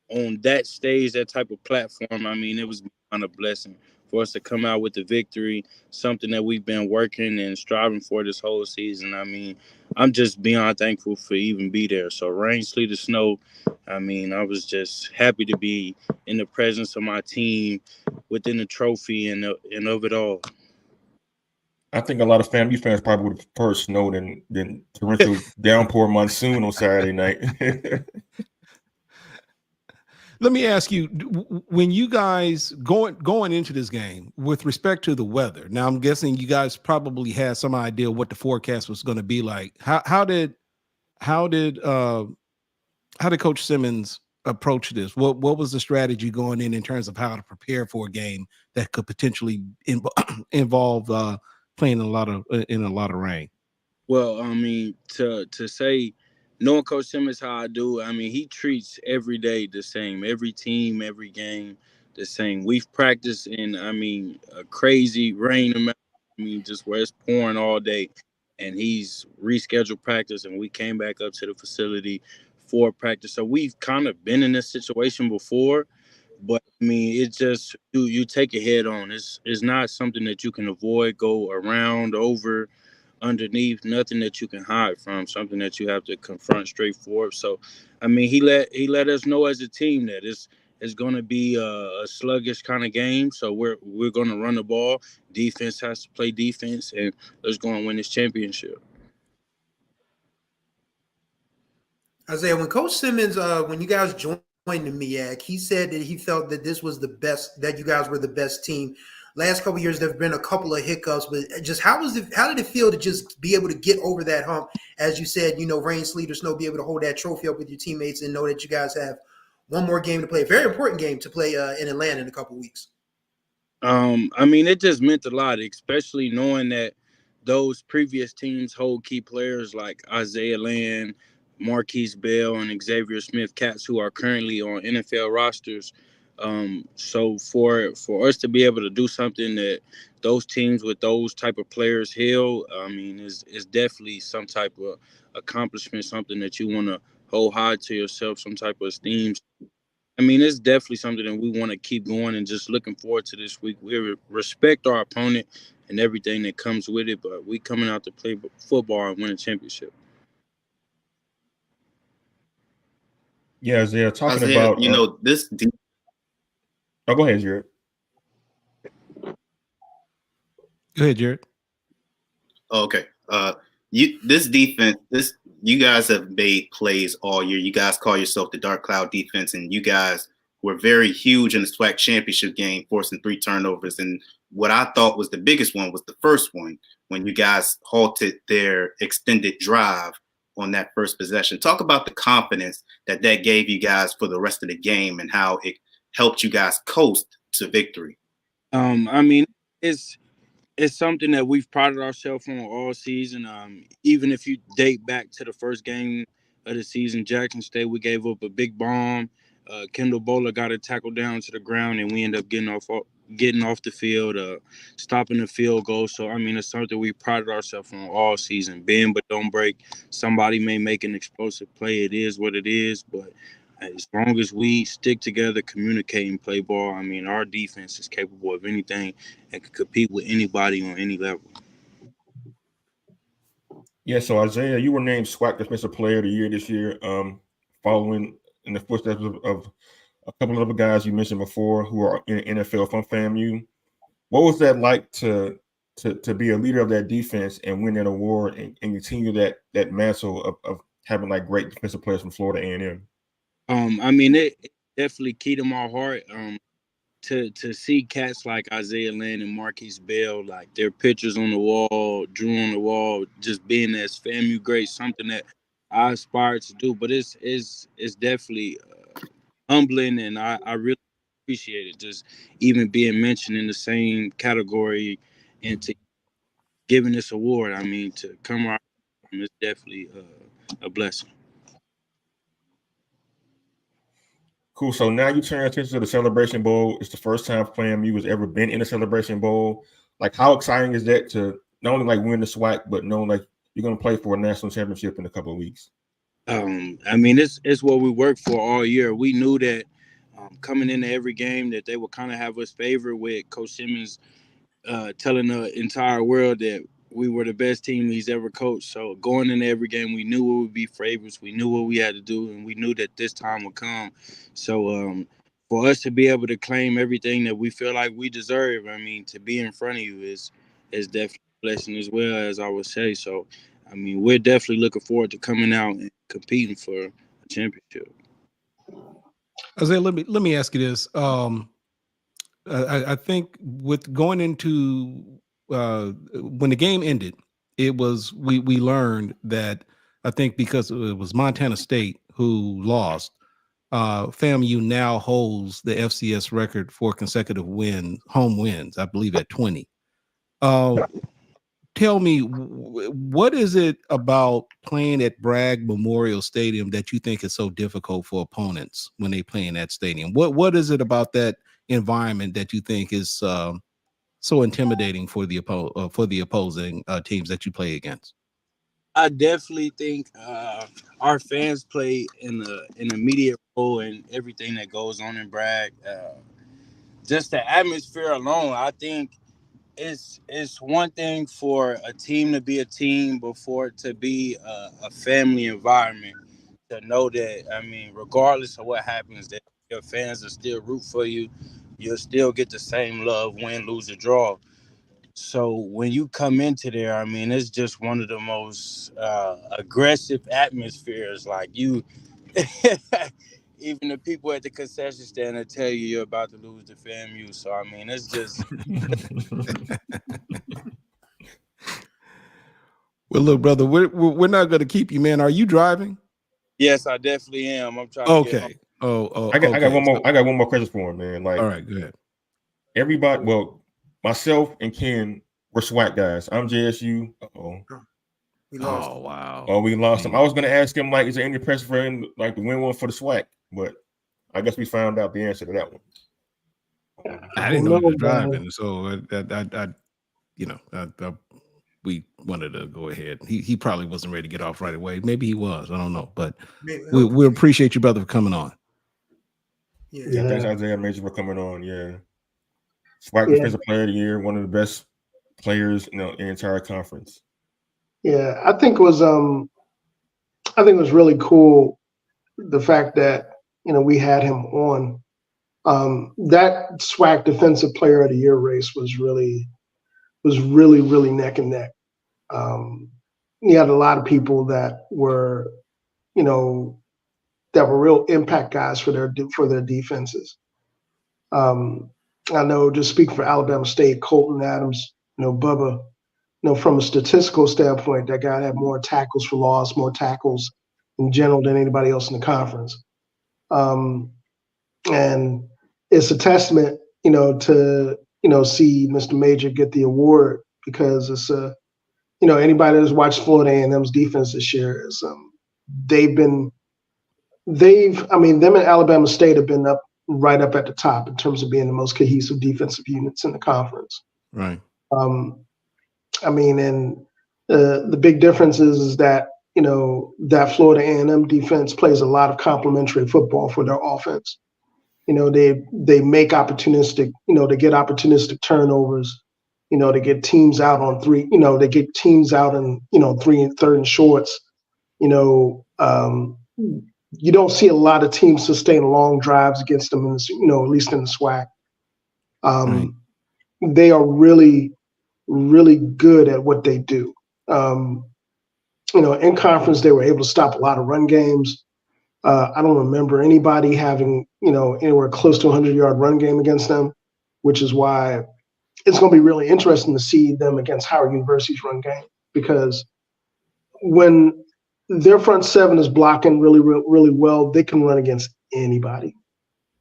on that stage, that type of platform, it was beyond a blessing. for us to come out with the victory, something that we've been working and striving for this whole season. I mean, I'm just beyond thankful for even be there. So rain, sleet, or snow, I mean, I was just happy to be in the presence of my team within the trophy and of it all. I think a lot of FAMU fans probably would have preferred snow than torrential downpour monsoon on Saturday night. Let me ask you, when you guys going into this game with respect to the weather, now I'm guessing you guys probably had some idea what the forecast was going to be like. How did Coach Simmons approach this? What was the strategy going in terms of how to prepare for a game that could potentially involve playing in a lot of rain? Well, I mean, to say, knowing Coach Simmons how I do, I mean, he treats every day the same, every team, every game the same. We've practiced in, I mean, a crazy rain amount. I mean, just where it's pouring all day, and he's rescheduled practice, and we came back up to the facility for practice. So we've kind of been in this situation before, but I mean, it's just you take it head on. It's not something that you can avoid, go around, over, underneath, nothing that you can hide from, something that you have to confront straightforward. So, I mean, he let us know as a team that it's going to be a sluggish kind of game. So we're going to run the ball. Defense has to play defense, and let's go and win this championship. Isaiah, when Coach Simmons, when you guys joined the MEAC, he said that he felt that this was the best, that you guys were the best team. Last couple of years, there have been a couple of hiccups, but just how did it feel to just be able to get over that hump? As you said, rain, sleet, or snow, be able to hold that trophy up with your teammates and know that you guys have one more game to play, a very important game to play in Atlanta in a couple of weeks. I mean, it just meant a lot, especially knowing that those previous teams hold key players like Isaiah Land, Marquise Bell, and Xavier Smith, cats who are currently on NFL rosters. So for us to be able to do something that those teams with those type of players held, I mean, is definitely some type of accomplishment, something that you want to hold high to yourself, some type of esteem. I mean, it's definitely something that we want to keep going, and just looking forward to this week. We respect our opponent and everything that comes with it, but we coming out to play football and win a championship. Yeah, Isaiah, talking about this. Oh, go ahead, Jared. Go ahead, Jared. Oh, okay. This defense, you guys have made plays all year. You guys call yourself the Dark Cloud defense, and you guys were very huge in the SWAC Championship game, forcing 3 turnovers. And what I thought was the biggest one was the first one, when you guys halted their extended drive on that first possession. Talk about the confidence that gave you guys for the rest of the game, and how it helped you guys coast to victory. I mean, it's something that we've prided ourselves on all season. Even if you date back to the first game of the season, Jackson State, we gave up a big bomb. Kendall Bowler got a tackle down to the ground, and we ended up getting off the field, stopping the field goal. So, I mean, it's something we prided ourselves on all season. Bend but don't break. Somebody may make an explosive play. It is what it is, but as long as we stick together, communicate, and play ball, I mean, our defense is capable of anything and can compete with anybody on any level. Yeah, so Isaiah, you were named SWAC Defensive Player of the Year this year, following in the footsteps of a couple of other guys you mentioned before who are in the NFL from FAMU. What was that like to be a leader of that defense and win that award and continue that mantle of having like great defensive players from Florida A&M? I mean, it definitely key to my heart. To see cats like Isaiah Land and Marquise Bell, like their pictures on the wall, drew on the wall, just being as FAMU great, something that I aspire to do. But it's definitely humbling, and I really appreciate it. Just even being mentioned in the same category and to giving this award. I mean, to come around, it's definitely a blessing. Cool. So now you turn attention to the Celebration Bowl. It's the first time FAMU has ever been in a Celebration Bowl. Like, how exciting is that to not only like win the SWAC, but knowing like you're going to play for a national championship in a couple of weeks? I mean, it's what we worked for all year. We knew that coming into every game that they would kind of have us favored, with Coach Simmons telling the entire world that we were the best team he's ever coached. So going into every game, we knew we would be favorites. We knew what we had to do, and we knew that this time would come. So for us to be able to claim everything that we feel like we deserve, I mean, to be in front of you is definitely a blessing as well, as I would say. So, I mean, we're definitely looking forward to coming out and competing for a championship. Isaiah, let me ask you this. I think with going into when the game ended, it was we learned that, I think because it was Montana State who lost, FAMU now holds the FCS record for consecutive home wins, I believe at 20. Tell me, what is it about playing at Bragg Memorial Stadium that you think is so difficult for opponents when they play in that stadium? What is it about that environment that you think is so intimidating for the opposing teams that you play against? I definitely think our fans play an immediate role in everything that goes on in Bragg. Just the atmosphere alone, I think it's one thing for a team to be a team, but for it to be a family environment, to know that, I mean, regardless of what happens, that your fans will still root for you. You'll still get the same love, win, lose, or draw. So when you come into there, I mean, it's just one of the most aggressive atmospheres. Like, you, even the people at the concession stand will tell you you're about to lose to FAMU. So, I mean, it's just. Well, look, brother, we're not going to keep you, man. Are you driving? Yes, I definitely am. I'm trying to get home. I got one more. I got one more question for him, man. Like, all right, go ahead. Everybody, well, myself and Ken were SWAC guys. I'm JSU. We lost. Oh, wow. Oh, we lost him. I was going to ask him, like, is there any pressure for him, like, to win one for the SWAC? But I guess we found out the answer to that one. I didn't know he was driving, so we wanted to go ahead. He probably wasn't ready to get off right away. Maybe he was. I don't know, but we appreciate you, brother, for coming on. Yeah, thanks, Isaiah Major, for coming on. Yeah, SWAC Defensive Player of the Year, one of the best players in the entire conference. Yeah, I think it was really cool, the fact that we had him on. That SWAC Defensive Player of the Year race was really neck and neck. You had a lot of people that were, real impact guys for their defenses. I know, just speaking for Alabama State, Colton Adams, Bubba, from a statistical standpoint, that guy had more tackles for loss, more tackles in general than anybody else in the conference. And it's a testament, to see Mr. Major get the award, because it's anybody that's watched Florida A&M's defense this year is them and Alabama State have been right up at the top in terms of being the most cohesive defensive units in the conference. Right. And the big difference is that that Florida A&M defense plays a lot of complementary football for their offense. They make opportunistic, they get opportunistic turnovers. They get teams out on three. They get teams out in 3 and 3rd and shorts. You don't see a lot of teams sustain long drives against them, at least in the SWAC. Right. They are really, really good at what they do. In conference, they were able to stop a lot of run games. I don't remember anybody having, anywhere close to a 100-yard run game against them, which is why it's going to be really interesting to see them against Howard University's run game, because when their front seven is blocking really, really well, they can run against anybody.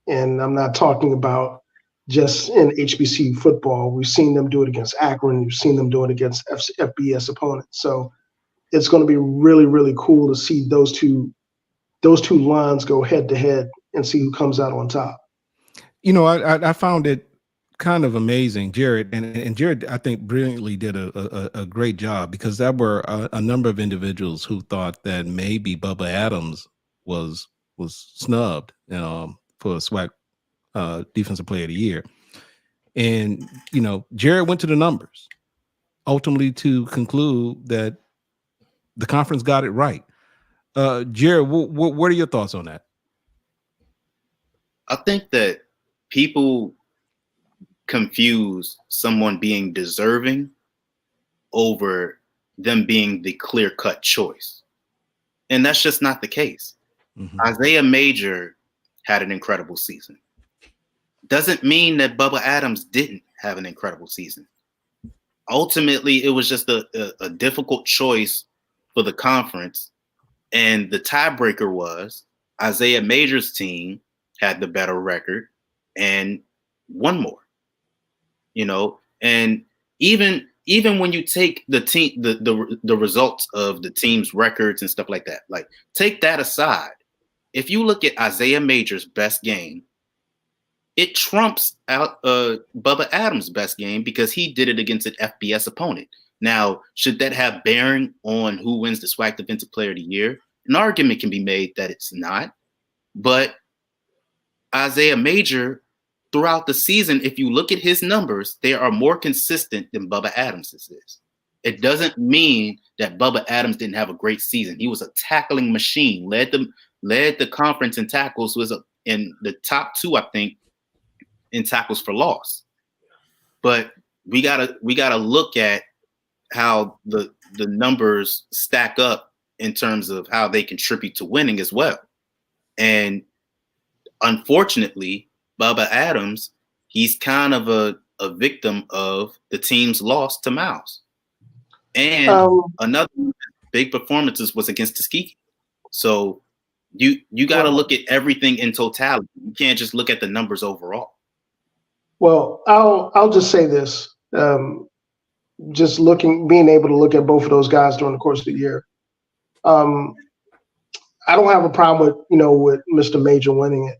And I'm not talking about just in HBCU football. We've seen them do it against Akron. We've seen them do it against FBS opponents. So it's going to be really, really cool to see those two lines go head to head and see who comes out on top. I found it kind of amazing, Jared, and Jared, I think, brilliantly did a great job, because there were a number of individuals who thought that maybe Bubba Adams was snubbed for SWAC Defensive Player of the Year. And, Jared went to the numbers, ultimately to conclude that the conference got it right. Jared, what are your thoughts on that? I think that people confuse someone being deserving over them being the clear-cut choice. And that's just not the case. Mm-hmm. Isaiah Major had an incredible season. Doesn't mean that Bubba Adams didn't have an incredible season. Ultimately, it was just a difficult choice for the conference. And the tiebreaker was Isaiah Major's team had the better record and won more. And even when you take the team, the results of the team's records and stuff like that, like take that aside. If you look at Isaiah Major's best game, it trumps out Bubba Adams' best game because he did it against an FBS opponent. Now, should that have bearing on who wins the SWAC Defensive Player of the Year? An argument can be made that it's not. But Isaiah Major, throughout the season, if you look at his numbers, they are more consistent than Bubba Adams's is. It doesn't mean that Bubba Adams didn't have a great season. He was a tackling machine, led the conference in tackles, was in the top 2, I think, in tackles for loss. But we gotta look at how the numbers stack up in terms of how they contribute to winning as well. And unfortunately, Bubba Adams, he's kind of a victim of the team's loss to Miles. And another big performances was against Tuskegee. So you got to look at everything in totality. You can't just look at the numbers overall. Well, I'll just say this. Being able to look at both of those guys during the course of the year. I don't have a problem with Mr. Major winning it.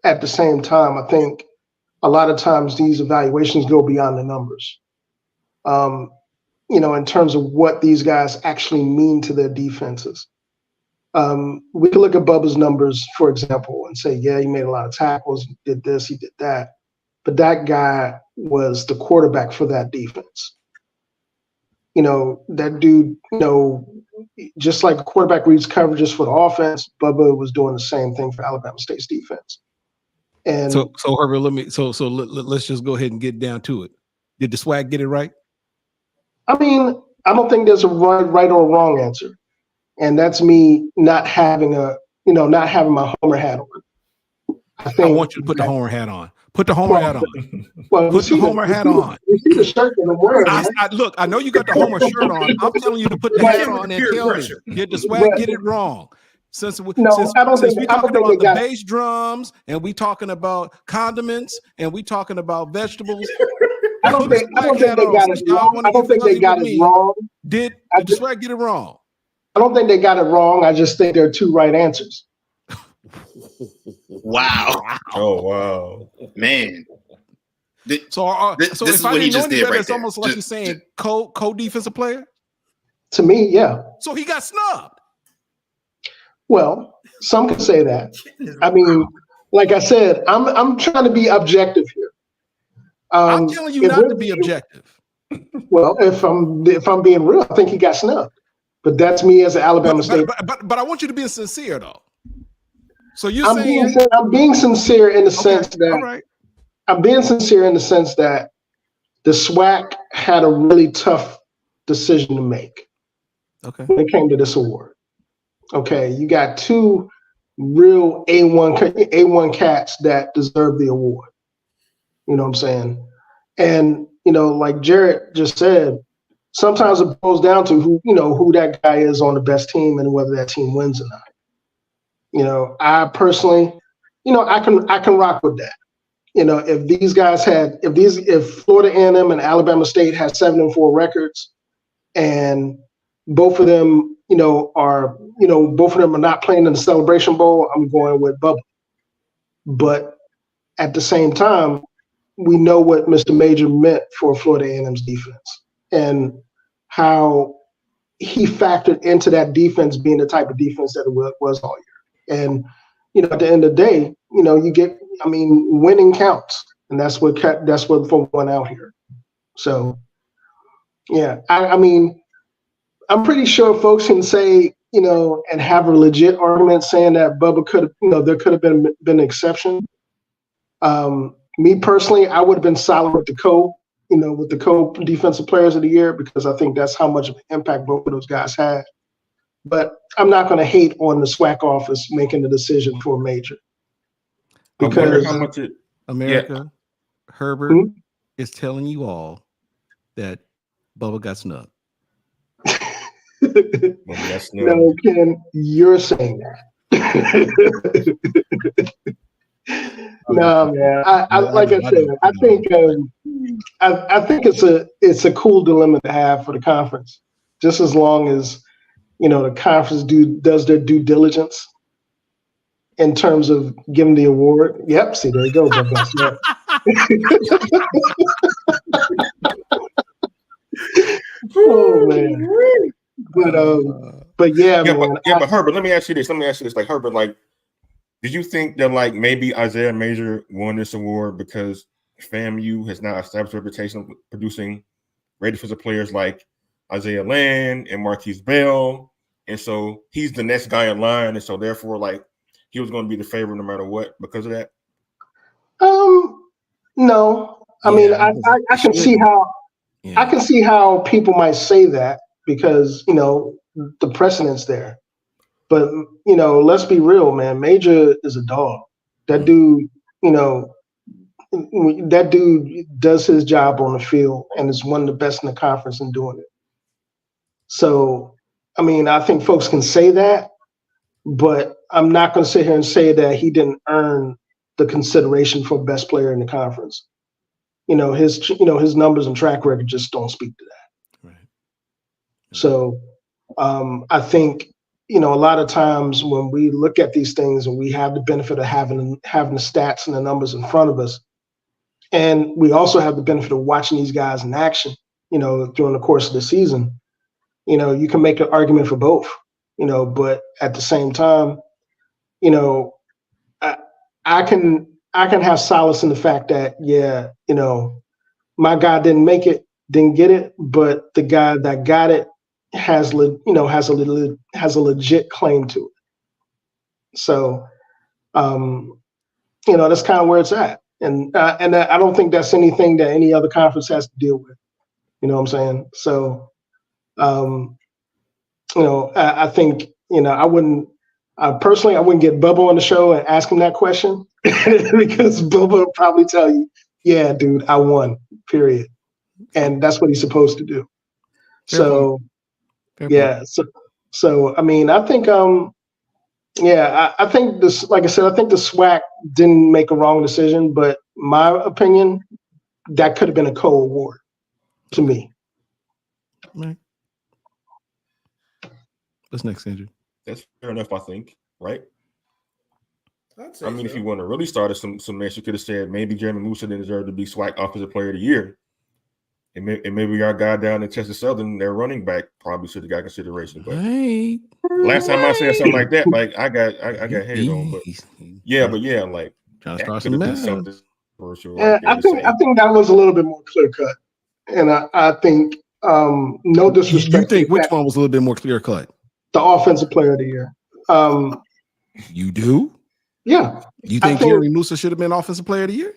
At the same time, I think a lot of times these evaluations go beyond the numbers. In terms of what these guys actually mean to their defenses. We can look at Bubba's numbers, for example, and say, yeah, he made a lot of tackles, he did this, he did that. But that guy was the quarterback for that defense. That dude, just like a quarterback reads coverages for the offense, Bubba was doing the same thing for Alabama State's defense. And so Herbert, let's just go ahead and get down to it. Did the SWAC get it right? I mean, I don't think there's a right or wrong answer. And that's me not having my Homer hat on. I want you to put the Homer hat on. Put the Homer hat on. Well, put the Homer hat on. You see the shirt in the world. Look, I know you got the Homer shirt on. I'm telling you to put the hat on and tell me. Did the SWAC get it wrong? Since we're talking about the bass drums and we talking about condiments and we talking about vegetables. I don't think they got it wrong. I don't think they got it wrong. Did the SWAC get it wrong? I don't think they got it wrong. I just think there are 2 right answers. Wow. Oh, wow. Man. So this if is I what he didn't know just any did better, right it's there. almost like you're saying co-defensive player? To me, yeah. So he got snubbed. Well, some could say that. I mean, like I said, I'm trying to be objective here. I'm telling you not to be objective. Well, if I'm being real, I think he got snubbed. But that's me as an Alabama State. But I want you to be sincere though. So I'm being sincere in the sense that I'm being sincere in the sense that the SWAC had a really tough decision to make. Okay. When it came to this award. Okay, you got 2 real A1 cats that deserve the award. You know what I'm saying? And like Jared just said, sometimes it boils down to who that guy is on the best team and whether that team wins or not. I personally, I can rock with that. If these guys if Florida A&M and Alabama State had 7-4 records, and both of them, are not playing in the Celebration Bowl, I'm going with Bubba. But at the same time, we know what Mr. Major meant for Florida A&M's defense and how he factored into that defense being the type of defense that it was all year. And, at the end of the day, you get. I mean, winning counts, and that's what folks went out here. So, yeah, I mean, I'm pretty sure folks can say, and have a legit argument saying that Bubba could, there could have been an exception. Me personally, I would have been solid with the co-defensive players of the year, because I think that's how much of an impact both of those guys had. But I'm not going to hate on the SWAC office making the decision for a major. Because I wonder how much America, Herbert is telling you all that Bubba got snubbed. No, Ken, you're saying that. No, man. Like I said, I think it's a cool dilemma to have for the conference, just as long as the conference does their due diligence in terms of giving the award. Yep, see, there you go. Oh man. But yeah, man. But Herbert, let me ask you this. Like, Herbert, like, did you think that like maybe Isaiah Major won this award because FAMU has now established a reputation of producing great defensive players like Isaiah Land and Marquise Bell, and so he's the next guy in line, and so therefore like he was going to be the favorite no matter what because of that? No. I mean, I can see how I can see how people might say that because the precedent's there. But let's be real, man. Major is a dog. That dude, that dude does his job on the field and is one of the best in the conference in doing it. So, I mean, I think folks can say that, but I'm not going to sit here and say that he didn't earn the consideration for best player in the conference. His numbers and track record just don't speak to that. Right. So, I think, a lot of times when we look at these things and we have the benefit of having the stats and the numbers in front of us, and we also have the benefit of watching these guys in action, during the course of the season, you can make an argument for both, but at the same time, I can have solace in the fact that, my guy didn't get it, but the guy that got it has a legit claim to it. So, that's kind of where it's at. And I don't think that's anything that any other conference has to deal with. You know what I'm saying? So, I think, I wouldn't get Bubba on the show and ask him that question because Bubba will probably tell you, yeah, dude, I won, period. And that's what he's supposed to do. So, yeah. So, I mean, I think, I think this, like I said, I think the SWAC didn't make a wrong decision, but my opinion, that could have been a co-award to me. Right. What's next, Andrew? That's fair enough, I think, right? I mean, if you want to really start some mess, you could have said maybe Jeremy Musa didn't deserve to be SWAC Offensive Player of the Year. And maybe our guy down in Texas Southern, their running back, probably should have got consideration. But last time I said something like that, like I got hated on. But like trying to start some mess. Yeah, I think that was a little bit more clear cut, and I think no disrespect. You think which one was a little bit more clear cut? The Offensive Player of the Year. You do? Yeah. You think Jeremy Musa should have been Offensive Player of the Year?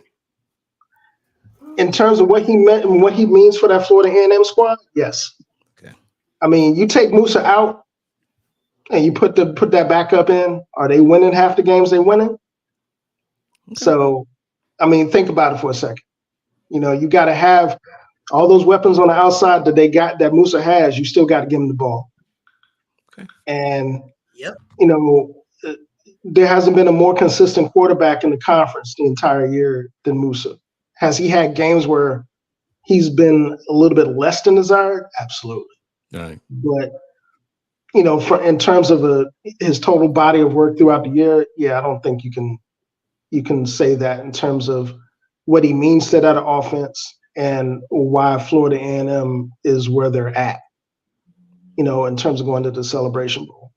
In terms of what he meant and what he means for that Florida A&M squad, yes. Okay. I mean, you take Musa out and you put that backup in. Are they winning half the games they're winning? Okay. So, I mean, think about it for a second. You got to have all those weapons on the outside that Musa has. You still got to give him the ball. Okay. And there hasn't been a more consistent quarterback in the conference the entire year than Musa. Has he had games where he's been a little bit less than desired? Absolutely. Right. But, in terms of his total body of work throughout the year, yeah, I don't think you can say that in terms of what he means to that offense and why Florida A&M is where they're at, in terms of going to the Celebration Bowl.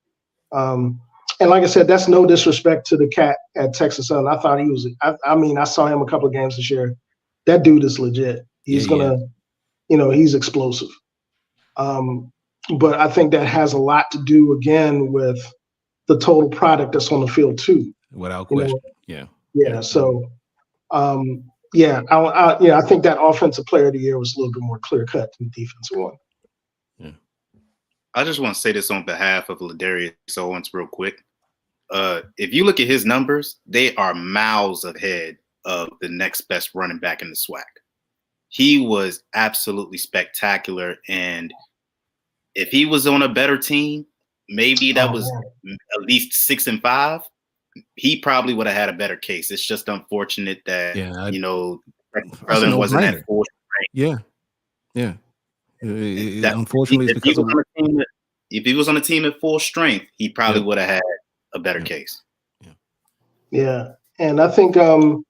and like I said, that's no disrespect to the cat at Texas Southern. I thought he was. I mean, I saw him a couple of games this year. That dude is legit. He's gonna, he's explosive. But I think that has a lot to do again with the total product that's on the field too. Without question. Yeah. So, I think that offensive player of the year was a little bit more clear cut than the defensive one. Yeah. I just want to say this on behalf of Ladarius Owens real quick. If you look at his numbers, they are miles ahead of the next best running back in the SWAC. He was absolutely spectacular, and if he was on a better team, maybe that was at least 6-5, he probably would have had a better case. It's just unfortunate that Berlin wasn't at full strength. Unfortunately, it's because if he was on a team at full strength, he probably would have had a better case. Yeah, and I think I'm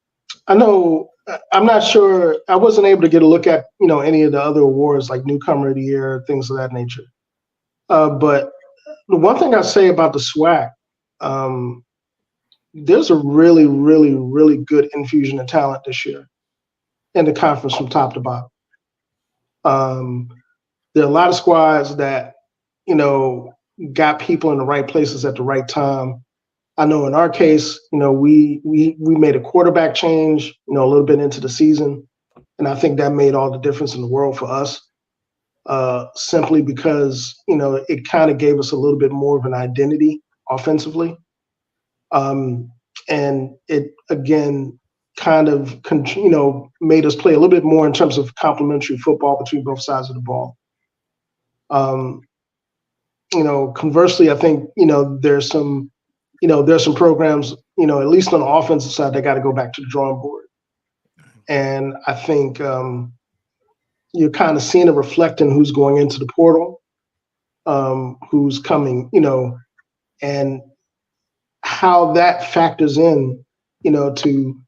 not sure. I wasn't able to get a look at any of the other awards like Newcomer of the Year, things of that nature. But the one thing I say about the SWAC, there's a really, really, really good infusion of talent this year in the conference from top to bottom. There are a lot of squads that got people in the right places at the right time. I know in our case, we made a quarterback change, a little bit into the season, and I think that made all the difference in the world for us. Simply because it kind of gave us a little bit more of an identity offensively, and it again kind of made us play a little bit more in terms of complementary football between both sides of the ball. Conversely, I think there's some programs, at least on the offensive side, they got to go back to the drawing board. And I think you're kind of seeing it reflect in who's going into the portal, who's coming, and how that factors in, to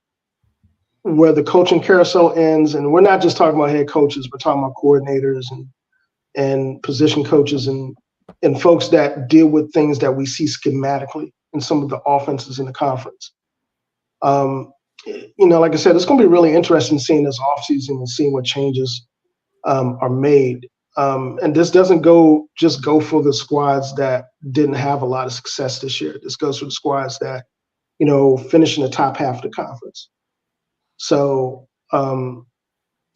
where the coaching carousel ends. And we're not just talking about head coaches, we're talking about coordinators and position coaches and folks that deal with things that we see schematically in some of the offenses in the conference. Like I said, it's going to be really interesting seeing this offseason and seeing what changes are made. And this doesn't go for the squads that didn't have a lot of success this year. This goes for the squads that, finish in the top half of the conference. So, I'm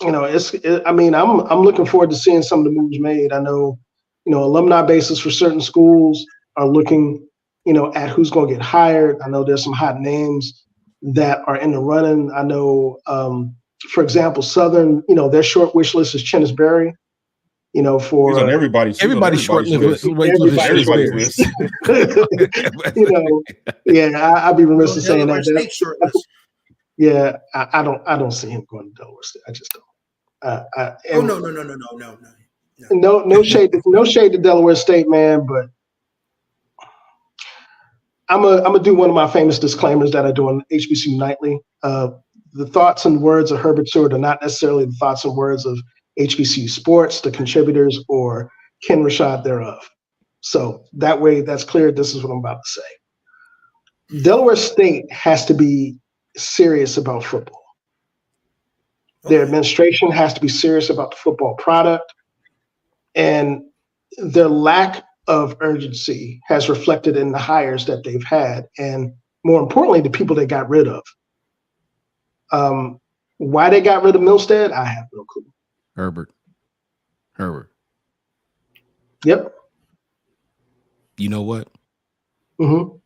looking forward to seeing some of the moves made. I know, alumni bases for certain schools are looking, at who's going to get hired. I know there's some hot names that are in the running. I know, for example, Southern, their short wish list is Chennis Berry. For he's on everybody's short list. Everybody's list. I'd be remiss in saying that. Yeah, I don't see him going to Delaware State. I just don't. No. No shade to Delaware State, man. But I'm gonna do one of my famous disclaimers that I do on HBCU Nightly. The thoughts and words of Herbert Stewart are not necessarily the thoughts and words of HBCU Sports, the contributors, or Ken Rashad thereof. So that way, that's clear. This is what I'm about to say. Delaware State has to be serious about football. Their administration has to be serious about the football product, and their lack of urgency has reflected in the hires that they've had, and more importantly, the people they got rid of. Why they got rid of Milstead, I have no clue. Herbert. Yep. You know what? Mm-hmm.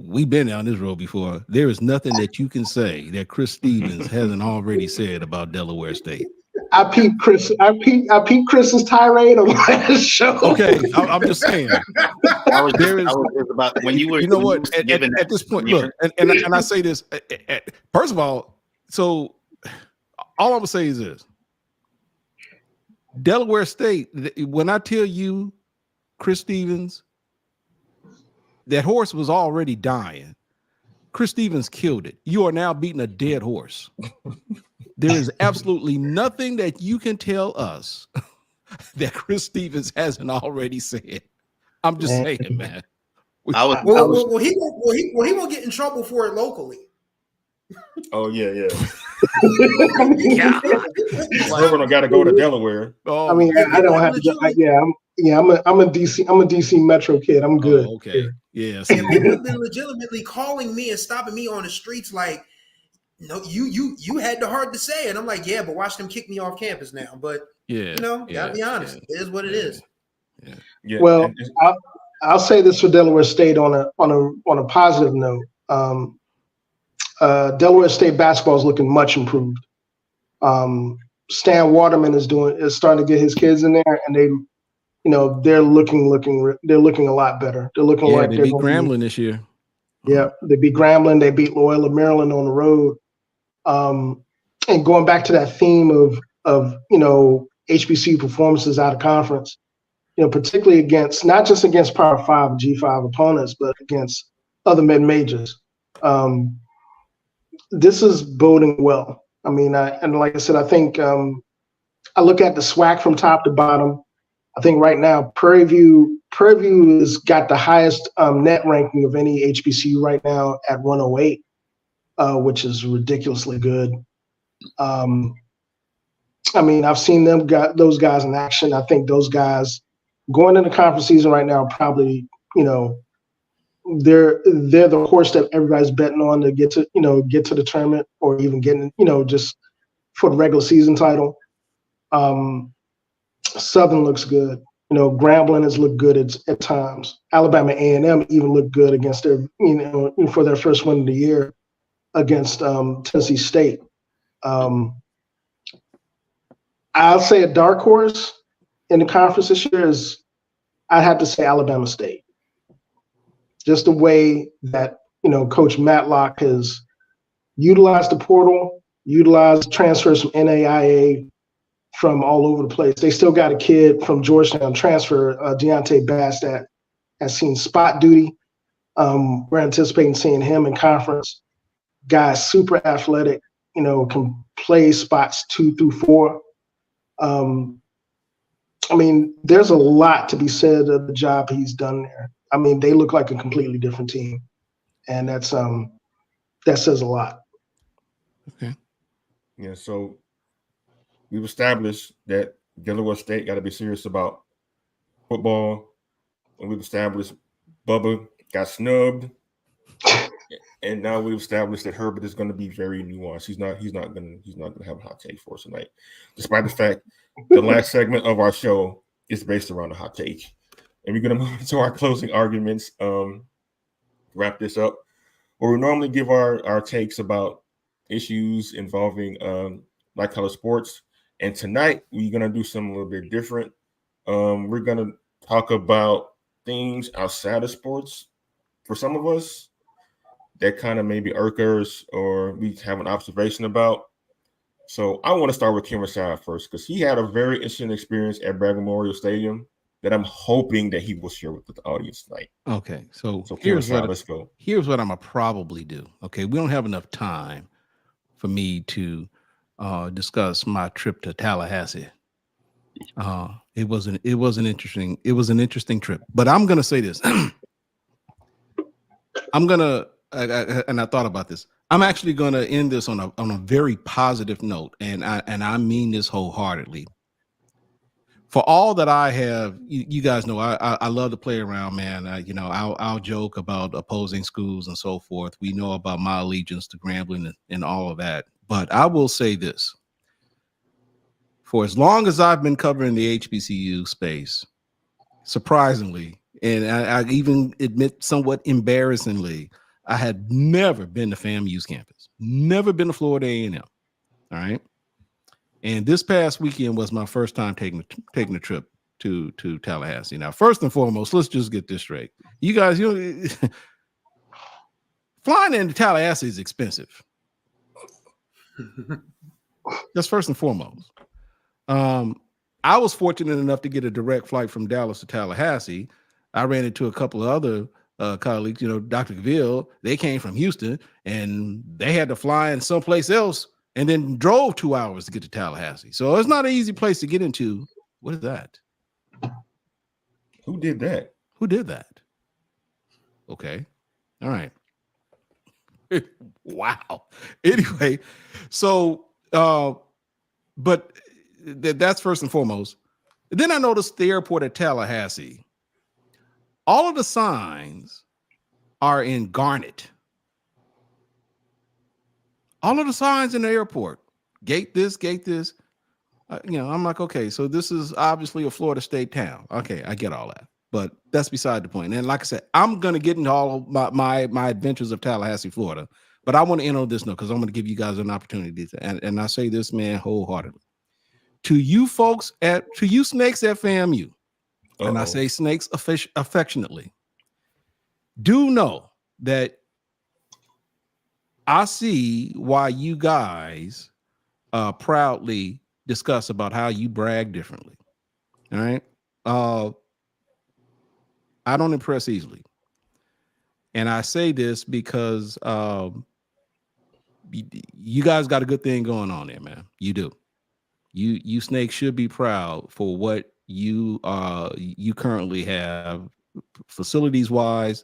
We've been down this road before. There is nothing that you can say that Chris Stevens hasn't already said about Delaware State. I peeped Chris's tirade on last show. Okay, I'm just saying. When you were, you know what? At this point, look, and I say this. First of all, so all I'm gonna say is this: Delaware State. When I tell you, Chris Stevens, that horse was already dying. Chris Stevens killed it. You are now beating a dead horse. There is absolutely nothing that you can tell us that Chris Stevens hasn't already said. I'm just saying, man. Well, he won't get in trouble for it locally. Oh yeah. Yeah. We're got to go to Delaware. Oh, I mean, I don't have to go. I'm a DC Metro kid. I'm good. Oh, okay. Yeah. And people have been legitimately calling me and stopping me on the streets like, no, you had the heart to say it. And I'm like, yeah, but watch them kick me off campus now. But gotta be honest. It is what it is. Yeah. Well, I'll say this for Delaware State on a positive note. Delaware State basketball is looking much improved. Stan Waterman is starting to get his kids in there, and they're looking a lot better. They're looking like they beat Grambling this year. Yeah, they beat Grambling. They beat Loyola Maryland on the road. And going back to that theme of HBCU performances out of conference, particularly against not just against Power 5 and G5 opponents, but against other mid majors. This is boding well. I mean, and like I said, I think I look at the SWAC from top to bottom. I think right now Prairie View has got the highest net ranking of any HBCU right now at 108, which is ridiculously good. I mean, I've seen those guys in action. I think those guys going into conference season right now probably, they're the horse that everybody's betting on to get to the tournament or even getting, just for the regular season title. Southern looks good. Grambling has looked good at times. Alabama A&M even looked good against their, for their first win of the year against Tennessee State. I'll say a dark horse in the conference this year is, I'd have to say Alabama State. Just the way that, Coach Matlock has utilized the portal, utilized transfers from NAIA from all over the place. They still got a kid from Georgetown transfer, Deontay Bass, that has seen spot duty. We're anticipating seeing him in conference. Guy super athletic, can play spots 2 through 4. I mean, there's a lot to be said of the job he's done there. I mean, they look like a completely different team, and that says a lot. Okay. Yeah. So we've established that Delaware State got to be serious about football, and we've established Bubba got snubbed, and now we've established that Herbert is going to be very nuanced. He's not going to have a hot take for us tonight, despite the fact the last segment of our show is based around a hot take. And we're going to move into our closing arguments, wrap this up, where we normally give our takes about issues involving light color sports. And tonight, we're going to do something a little bit different. We're going to talk about things outside of sports for some of us that kind of maybe irk us or we have an observation about. So I want to start with Kim Rashad first because he had a very interesting experience at Bragg Memorial Stadium that I'm hoping that he will share with the audience tonight. Okay, so let's go. Here's what I'm gonna probably do. Okay, we don't have enough time for me to discuss my trip to Tallahassee. It was an interesting trip. But I'm gonna say this. And I thought about this. I'm actually gonna end this on a very positive note, and I mean this wholeheartedly. For all that I have, you guys know I love to play around, man. I'll joke about opposing schools and so forth. We know about my allegiance to Grambling and all of that. But I will say this. For as long as I've been covering the HBCU space, surprisingly, and I even admit somewhat embarrassingly, I had never been to FAMU's campus, never been to Florida A&M. All right. And this past weekend was my first time taking a trip to Tallahassee. Now, first and foremost, let's just get this straight. You guys, flying into Tallahassee is expensive. That's first and foremost. I was fortunate enough to get a direct flight from Dallas to Tallahassee. I ran into a couple of other colleagues, Dr. Gaville. They came from Houston, and they had to fly in someplace else and then drove 2 hours to get to Tallahassee. So it's not an easy place to get into. What is that? Who did that? Who did that? Okay. All right. Wow. Anyway, so but that's first and foremost. Then I noticed the airport at Tallahassee. All of the signs are in garnet. All of the signs in the airport. Gate this, gate this. I'm like, okay, so this is obviously a Florida State town. Okay, I get all that. But that's beside the point. And like I said, I'm going to get into all of my adventures of Tallahassee, Florida. But I want to end on this note because I'm going to give you guys an opportunity to, and I say this, man, wholeheartedly. To you folks to you snakes at FAMU, and I say snakes affectionately, do know that I see why you guys proudly discuss about how you brag differently. All right. I don't impress easily. And I say this because you guys got a good thing going on there, man. You do. You snakes should be proud for what you currently have facilities wise,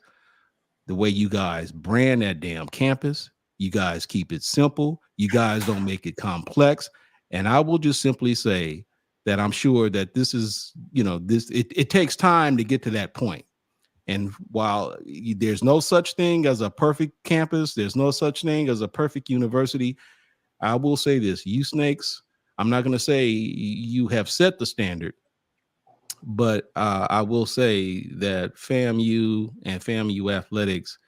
the way you guys brand that damn campus. You guys keep it simple. You guys don't make it complex. And I will just simply say that I'm sure that this is, it takes time to get to that point. And while there's no such thing as a perfect campus, there's no such thing as a perfect university, I will say this, you snakes, I'm not going to say you have set the standard, but I will say that FAMU and FAMU athletics,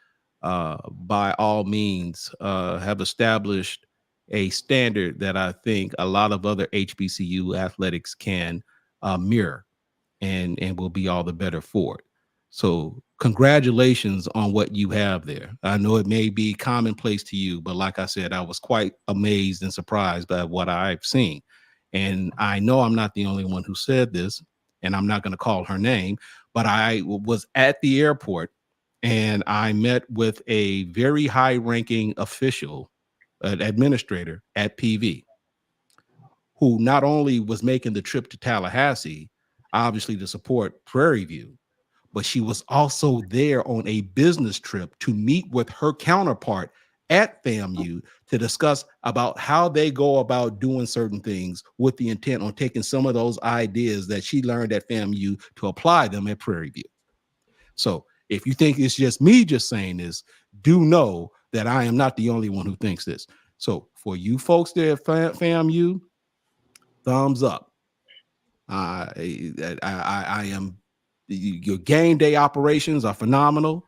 by all means, have established a standard that I think a lot of other HBCU athletics can mirror and will be all the better for it. So congratulations on what you have there. I know it may be commonplace to you, but like I said, I was quite amazed and surprised by what I've seen. And I know I'm not the only one who said this, and I'm not going to call her name, but I was at the airport and I met with a very high-ranking official, an administrator at PV, who not only was making the trip to Tallahassee, obviously to support Prairie View, but she was also there on a business trip to meet with her counterpart at FAMU to discuss about how they go about doing certain things with the intent on taking some of those ideas that she learned at FAMU to apply them at Prairie View. So if you think it's just me just saying this, do know that I am not the only one who thinks this. So for you folks there at FAMU, thumbs up. I am. Your game day operations are phenomenal.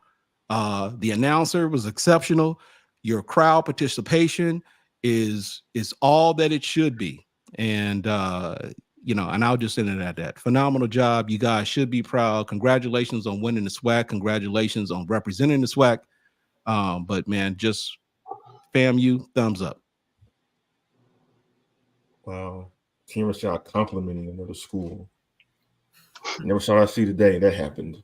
The announcer was exceptional. Your crowd participation is all that it should be. And and I'll just end it at that. Phenomenal job. You guys should be proud. Congratulations on winning the SWAC. Congratulations on representing the SWAC. But man, just FAMU, thumbs up. Wow. Team Rashad complimenting another school. Never saw I see today that happened.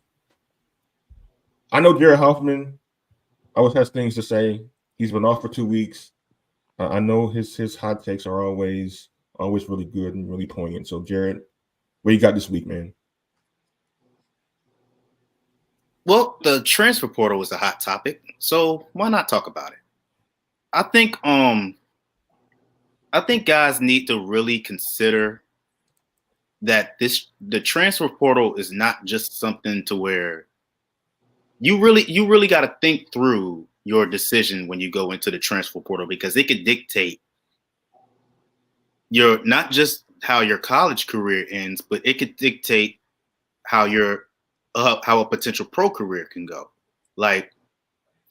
I know Jared Hoffman always has things to say. He's been off for 2 weeks. I know his hot takes are always really good and really poignant. So Jared, what you got this week, man? Well, the transfer portal was a hot topic, so why not talk about it? I think guys need to really consider that the transfer portal is not just something to where you really got to think through your decision when you go into the transfer portal, because it could dictate your not just how your college career ends, but it could dictate how how a potential pro career can go. Like,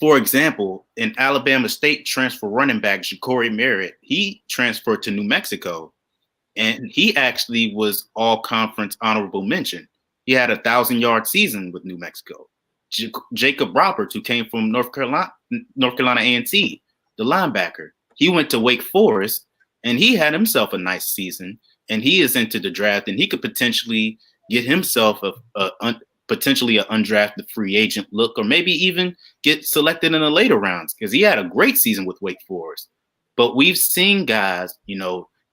for example, in Alabama State transfer running back Ja'Cory Merritt, he transferred to New Mexico. And he actually was all conference honorable mention. He had 1,000-yard season with New Mexico. Jacob Roberts, who came from North Carolina A&T, the linebacker, he went to Wake Forest and he had himself a nice season. And he is into the draft, and he could potentially get himself potentially an undrafted free agent look, or maybe even get selected in the later rounds, because he had a great season with Wake Forest. But we've seen guys,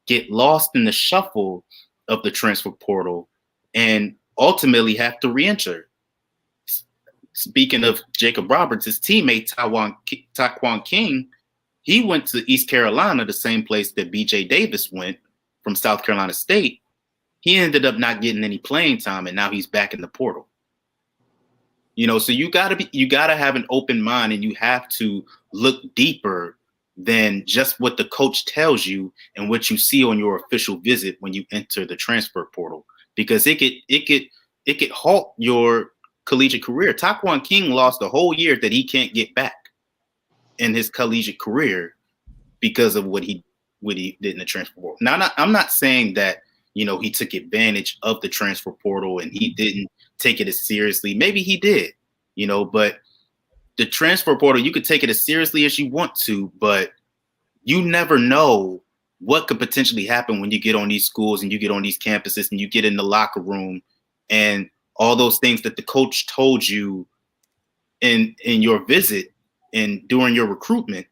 get lost in the shuffle of the transfer portal and ultimately have to re-enter. speaking of Jacob Roberts, his teammate Taquan King, he went to East Carolina, the same place that BJ Davis went from South Carolina State. He ended up not getting any playing time, and now he's back in the portal. So you gotta have an open mind, and you have to look deeper than just what the coach tells you and what you see on your official visit when you enter the transfer portal, because it could halt your collegiate career. Taquan King lost a whole year that he can't get back in his collegiate career because of what he did in the transfer portal. Now, I'm not saying that he took advantage of the transfer portal and he didn't take it as seriously. Maybe he did, but the transfer portal, you could take it as seriously as you want to, but you never know what could potentially happen when you get on these schools and you get on these campuses and you get in the locker room, and all those things that the coach told you in your visit and during your recruitment,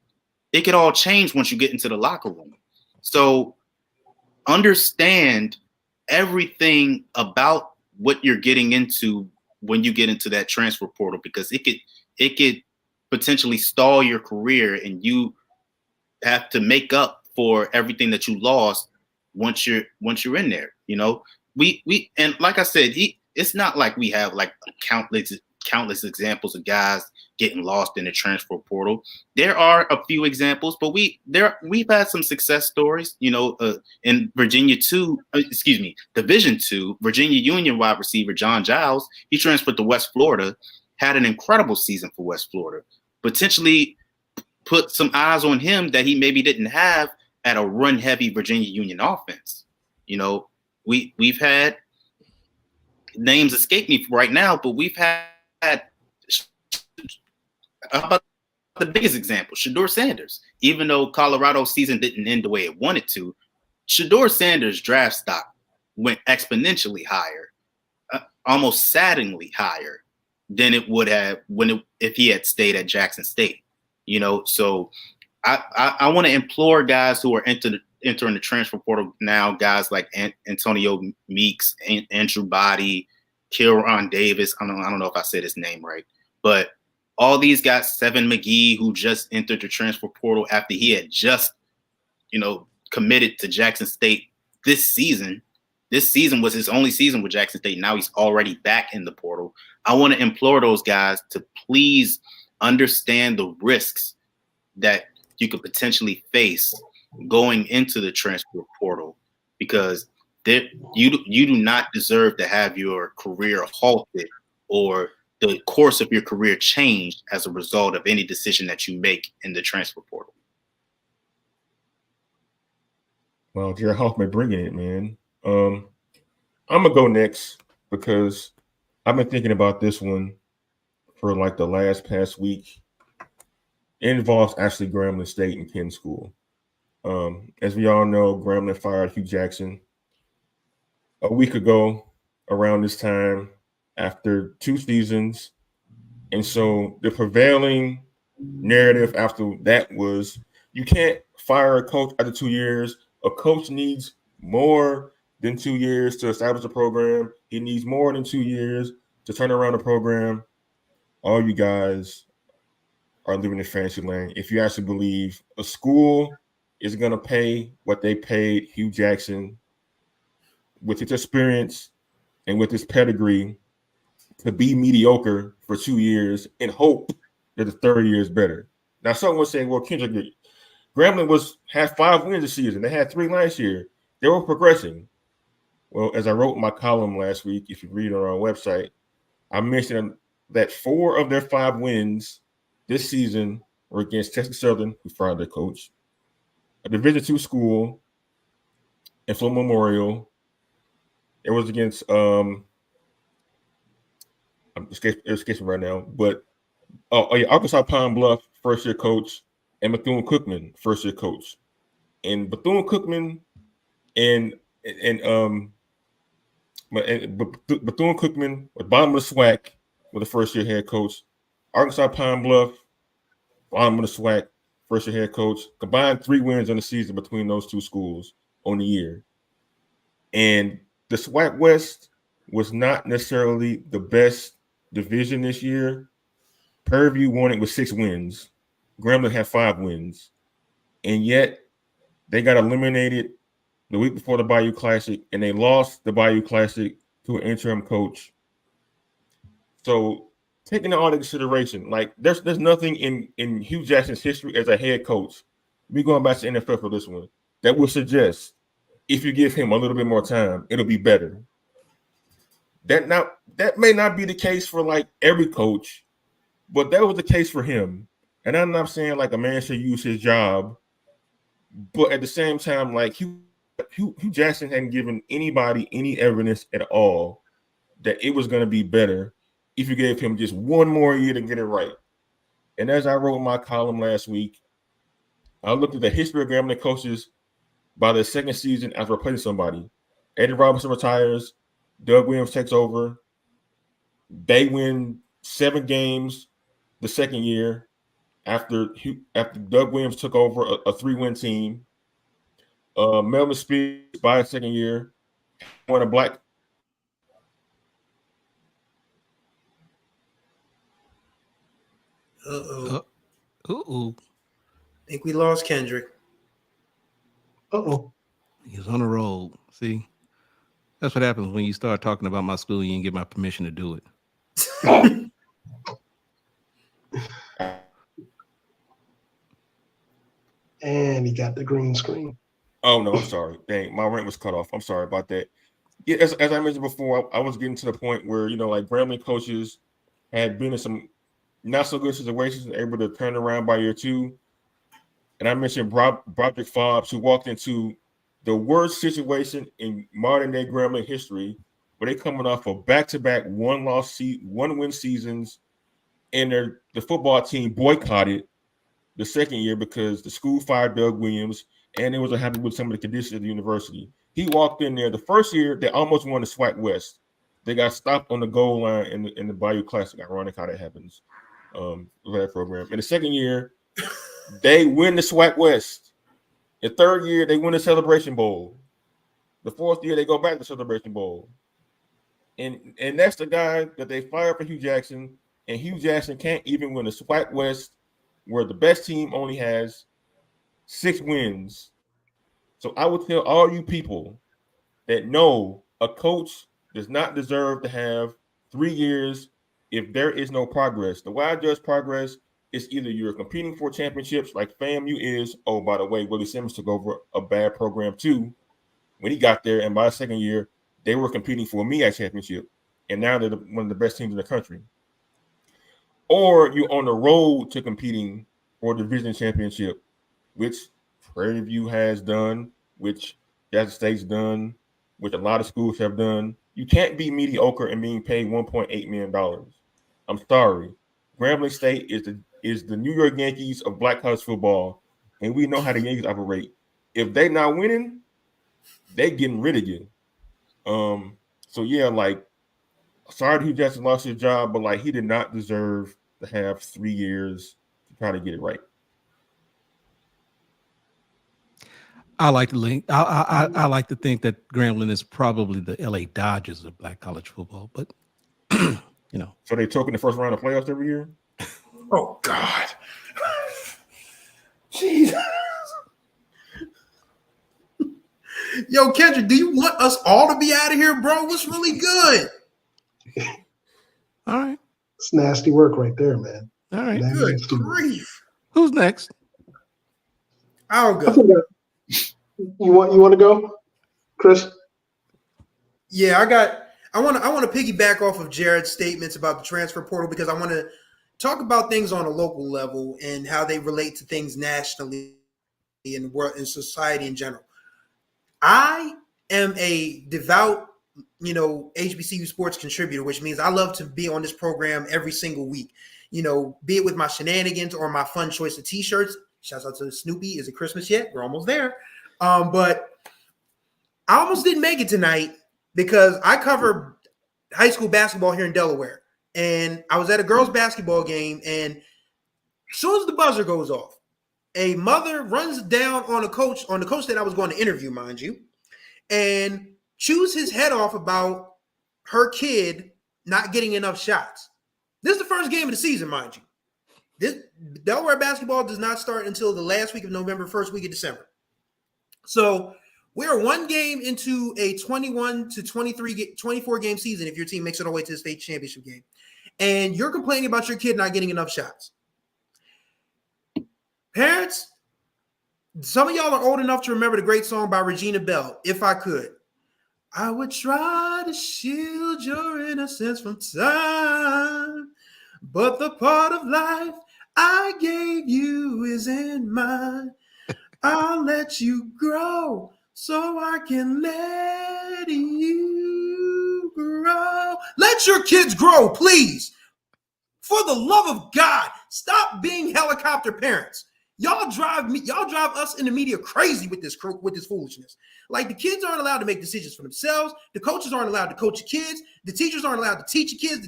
it could all change once you get into the locker room. So understand everything about what you're getting into when you get into that transfer portal, because it could potentially stall your career, and you have to make up for everything that you lost once you're in there. We and like I said, it's not like we have like countless examples of guys getting lost in the transfer portal. There are a few examples, but we've had some success stories. In Division II, Virginia Union wide receiver John Giles, he transferred to West Florida, had an incredible season for West Florida. Potentially put some eyes on him that he maybe didn't have at a run-heavy Virginia Union offense. We've had names escape me right now, but we've had about the biggest example, Shedeur Sanders. Even though Colorado's season didn't end the way it wanted to, Shedeur Sanders' draft stock went exponentially higher, almost saddeningly higher than it would have if he had stayed at Jackson State. So I want to implore guys who are entering the transfer portal now, guys like Antonio Meeks, Andrew Body, Kilron Davis. I don't know if I said his name right, but all these guys, Seven McGee, who just entered the transfer portal after he had just, committed to Jackson State this season. This season was his only season with Jackson State. Now he's already back in the portal. I want to implore those guys to please understand the risks that you could potentially face going into the transfer portal, because you do not deserve to have your career halted or the course of your career changed as a result of any decision that you make in the transfer portal. Well, Jared Hoffman bringing it, man. I'm gonna go next because I've been thinking about this one for like the past week. It involves actually Grambling State and Penn School. As we all know, Grambling fired Hugh Jackson a week ago around this time after 2 seasons. And so the prevailing narrative after that was you can't fire a coach after 2 years. A coach needs more than 2 years to establish a program. He needs more than 2 years to turn around a program. All you guys are living in fantasy land. If you actually believe a school is going to pay what they paid Hugh Jackson with his experience and with his pedigree to be mediocre for 2 years and hope that the third year is better. Now, someone was saying, well, Kendrick, Grambling had 5 wins this season. They had 3 last year. They were progressing. Well, as I wrote in my column last week, if you read it on our website, I mentioned that 4 of their 5 wins this season were against Texas Southern, who fired their coach, a Division II school, and Flo Memorial. It was against I'm escaping right now, but Arkansas Pine Bluff, first-year coach, and Bethune-Cookman, first-year coach. And Bethune-Cookman and Bethune-Cookman was bottom of the SWAC with a first-year head coach. Arkansas Pine Bluff, bottom of the SWAC, first-year head coach. Combined 3 wins on the season between those 2 schools on the year. And the SWAC West was not necessarily the best division this year. Prairie View won it with 6 wins. Grambling had 5 wins. And yet they got eliminated the week before the Bayou Classic, and they lost the Bayou Classic to an interim coach. So taking all into consideration, like there's nothing in Hugh Jackson's history as a head coach, we going back to NFL for this one, that would suggest if you give him a little bit more time, it'll be better. That may not be the case for like every coach, but that was the case for him. And I'm not saying like a man should use his job, but at the same time, like Hugh Jackson hadn't given anybody any evidence at all that it was going to be better if you gave him just one more year to get it right. And as I wrote in my column last week, I looked at the history of Grambling coaches by their second season after replacing somebody. Eddie Robinson retires, Doug Williams takes over. They win 7 games the second year after Doug Williams took over a 3-win team. Melvin Spears by his second year won a black. I think we lost Kendrick. He's on the road. See, that's what happens when you start talking about my school. You didn't get my permission to do it. And he got the green screen. Oh no, I'm sorry. Dang, my rant was cut off. I'm sorry about that. Yeah, as I mentioned before, I was getting to the point where like Grambling coaches had been in some not so good situations and able to turn around by year 2. And I mentioned Broderick Fobbs, who walked into the worst situation in modern day Grambling history, where they coming off of back-to-back one-win seasons, and the football team boycotted the second year because the school fired Doug Williams, and they wasn't happy with some of the conditions of the university. He walked in there the first year, they almost won the SWAC West. They got stopped on the goal line in the Bayou Classic. Ironic how that happens. That program. In the second year, they win the SWAC West. The third year, they win the Celebration Bowl. The fourth year, they go back to the Celebration Bowl. And that's the guy that they fired for Hugh Jackson. And Hugh Jackson can't even win the SWAC West, where the best team only has 6 wins. So I would tell all you people that no, a coach does not deserve to have 3 years if there is no progress. The way I judge progress is either you're competing for championships like FAMU is. Oh, by the way, Willie Simmons took over a bad program too when he got there. And by the second year, they were competing for a MEAC championship. And now they're one of the best teams in the country. Or you're on the road to competing for the division championship, which Prairie View has done, which Jackson State's done, which a lot of schools have done. You can't be mediocre and being paid $1.8 million. I'm sorry. Grambling State is the New York Yankees of black college football, and we know how the Yankees operate. If they're not winning, they getting rid of you. So yeah, like, sorry that Hugh Jackson lost his job, but like he did not deserve to have 3 years to try to get it right. I like to link. I like to think that Grambling is probably the LA Dodgers of black college football, but So they took in the first round of playoffs every year. Oh God, Jesus! Yo, Kendrick, do you want us all to be out of here, bro? What's really good? All right, it's nasty work right there, man. All right, good grief. Who's next? I'll go. You want to go, Chris? Yeah, I want to piggyback off of Jared's statements about the transfer portal because I want to talk about things on a local level and how they relate to things nationally in the world in society in general. I am a devout, HBCU sports contributor, which means I love to be on this program every single week. Be it with my shenanigans or my fun choice of t-shirts. Shouts out to Snoopy. Is it Christmas yet? We're almost there. But I almost didn't make it tonight because I cover high school basketball here in Delaware. And I was at a girls' basketball game, and as soon as the buzzer goes off, a mother runs down on the coach that I was going to interview, mind you, and chews his head off about her kid not getting enough shots. This is the first game of the season, mind you. Delaware basketball does not start until the last week of November, first week of December. So we are one game into a 21 to 24 game season if your team makes it all the way to the state championship game. And you're complaining about your kid not getting enough shots. Parents, some of y'all are old enough to remember the great song by Regina Bell, If I Could. I would try to shield your innocence from time, but the part of life I gave you isn't mine. I'll let you grow so I can let you grow. Let your kids grow, please. For the love of God, stop being helicopter parents. Y'all drive us in the media crazy with this foolishness. Like, the kids aren't allowed to make decisions for themselves. The coaches aren't allowed to coach your kids. The teachers aren't allowed to teach your kids.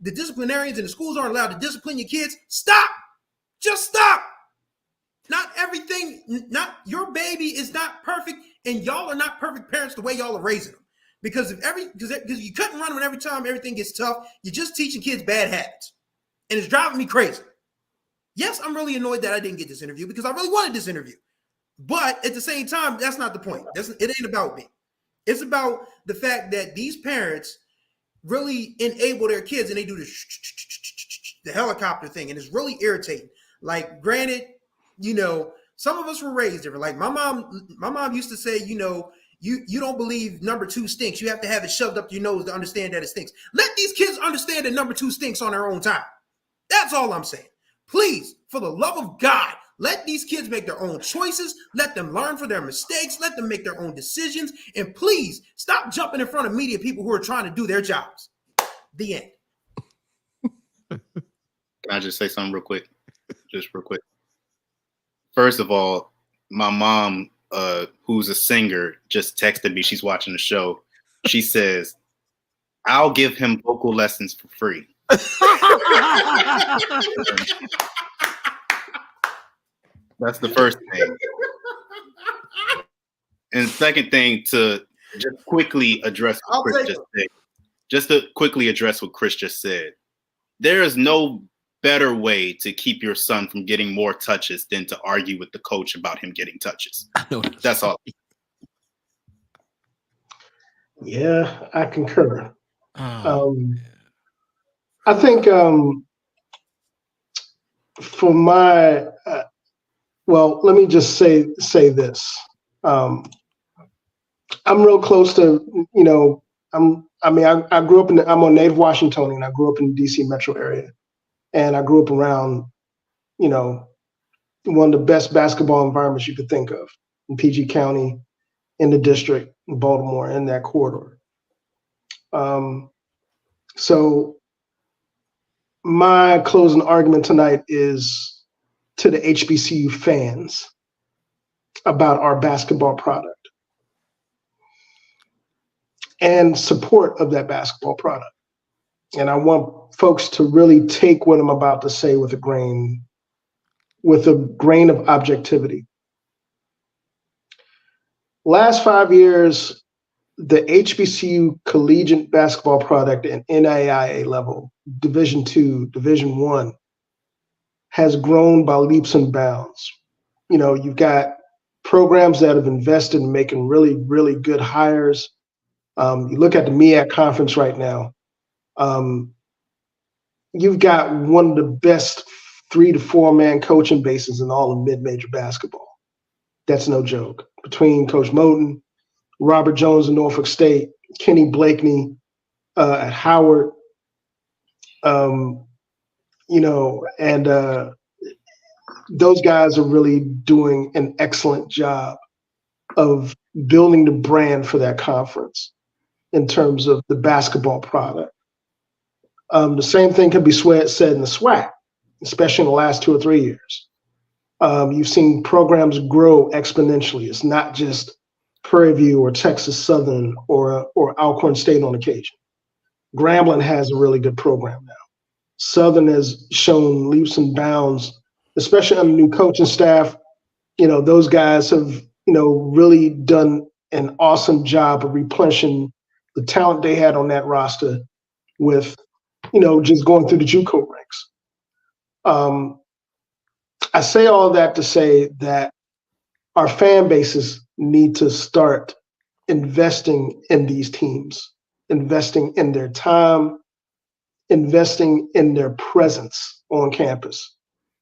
The disciplinarians in the schools aren't allowed to discipline your kids. Stop. Just stop. Not your baby is not perfect, and y'all are not perfect parents the way y'all are raising them. Because you couldn't run when every time everything gets tough, you're just teaching kids bad habits. And it's driving me crazy. Yes, I'm really annoyed that I didn't get this interview because I really wanted this interview. But at the same time, that's not the point. It ain't about me. It's about the fact that these parents really enable their kids, and they do the helicopter thing, and it's really irritating. Like, granted, some of us were raised different. Like, my mom used to say, you don't believe number 2 stinks. You have to have it shoved up your nose to understand that it stinks. Let these kids understand that number 2 stinks on their own time. That's all I'm saying. Please, for the love of God, let these kids make their own choices. Let them learn from their mistakes. Let them make their own decisions. And please, stop jumping in front of media people who are trying to do their jobs. The end. Can I just say something real quick? Just real quick. First of all, my mom, who's a singer, just texted me. She's watching the show. She says, I'll give him vocal lessons for free. That's the first thing. And second thing, to just quickly address what Chris just said. Just to quickly address what Chris just said. There is no better way to keep your son from getting more touches than to argue with the coach about him getting touches. That's all. Yeah, I concur. I think for my let me just say this. I'm real close to, I grew up I'm a native Washingtonian. I grew up in the DC metro area, and I grew up around, one of the best basketball environments you could think of in PG County, in the district, in Baltimore, in that corridor. So my closing argument tonight is to the HBCU fans about our basketball product and support of that basketball product. And I want folks to really take what I'm about to say with a grain of objectivity. Last 5 years, the HBCU collegiate basketball product at NAIA level, Division II, Division I, has grown by leaps and bounds. You've got programs that have invested in making really, really good hires. You look at the MEAC conference right now. You've got one of the best 3 to 4 man coaching bases in all of mid-major basketball. That's no joke. Between Coach Moten, Robert Jones in Norfolk State, Kenny Blakeney at Howard, and those guys are really doing an excellent job of building the brand for that conference in terms of the basketball product. The same thing can be said in the SWAC, especially in the last 2 or 3 years. You've seen programs grow exponentially. It's not just Prairie View or Texas Southern or Alcorn State on occasion. Grambling has a really good program now. Southern has shown leaps and bounds, especially under new coaching staff. Those guys have, really done an awesome job of replenishing the talent they had on that roster with, just going through the JUCO ranks. I say all that to say that our fan bases need to start investing in these teams, investing in their time, investing in their presence on campus,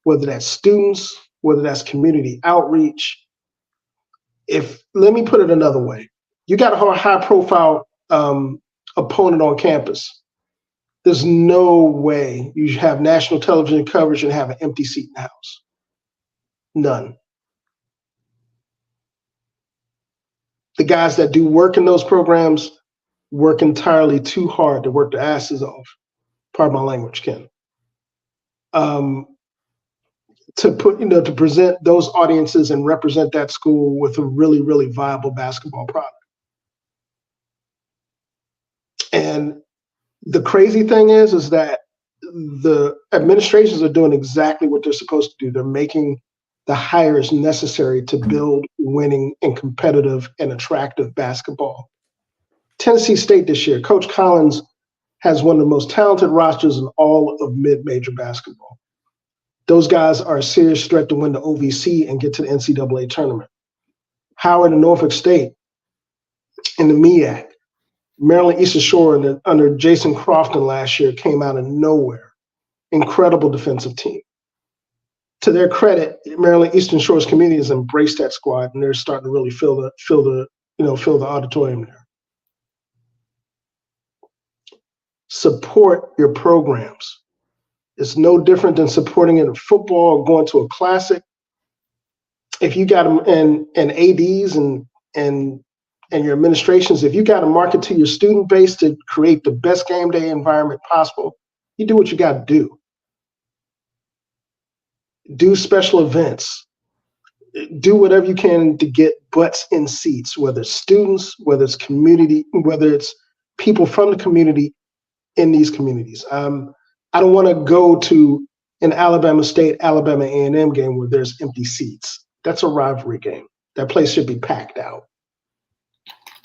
whether that's students, whether that's community outreach. Let me put it another way. You got a high profile opponent on campus. There's no way you have national television coverage and have an empty seat in the house. None. The guys that do work in those programs work entirely too hard to work their asses off. Pardon my language, Ken. To present those audiences and represent that school with a really, really viable basketball product. And the crazy thing is that the administrations are doing exactly what they're supposed to do. They're making the hires necessary to build winning and competitive and attractive basketball. Tennessee State this year, Coach Collins has one of the most talented rosters in all of mid-major basketball. Those guys are a serious threat to win the OVC and get to the NCAA tournament. Howard and Norfolk State in the MEAC. Maryland Eastern Shore under Jason Crofton last year came out of nowhere. Incredible defensive team. To their credit, Maryland Eastern Shore's community has embraced that squad, and they're starting to really fill the auditorium there. Support your programs. It's no different than supporting in football or going to a classic. If you got them and ADs and your administrations, if you got to market to your student base to create the best game day environment possible, you do what you got to do. Do special events. Do whatever you can to get butts in seats, whether it's students, whether it's community, whether it's people from the community in these communities. I don't want to go to an Alabama A&M game where there's empty seats. That's a rivalry game. That place should be packed out.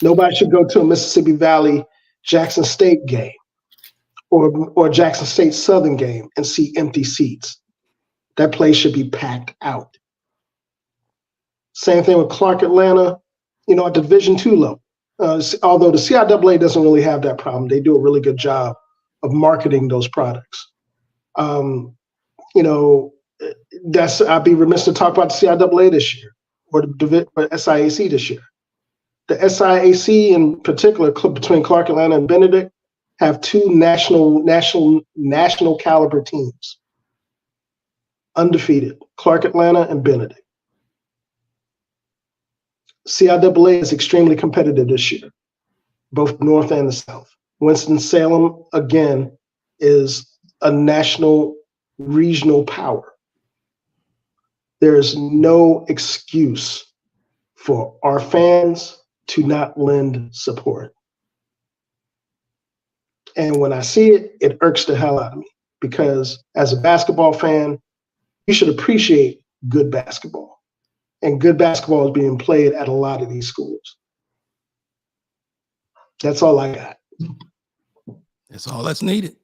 Nobody should go to a Mississippi Valley Jackson State game or Jackson State Southern game and see empty seats. That place should be packed out. Same thing with Clark Atlanta, at Division II level. Although the CIAA doesn't really have that problem. They do a really good job of marketing those products. I'd be remiss to talk about the CIAA this year or the SIAC this year. The SIAC in particular, between Clark Atlanta and Benedict, have two national caliber teams. Undefeated, Clark Atlanta and Benedict. CIAA is extremely competitive this year, both North and the South. Winston-Salem, again, is a national regional power. There is no excuse for our fans to not lend support. And when I see it, it irks the hell out of me because as a basketball fan, you should appreciate good basketball. And good basketball is being played at a lot of these schools. That's all I got. That's all that's needed.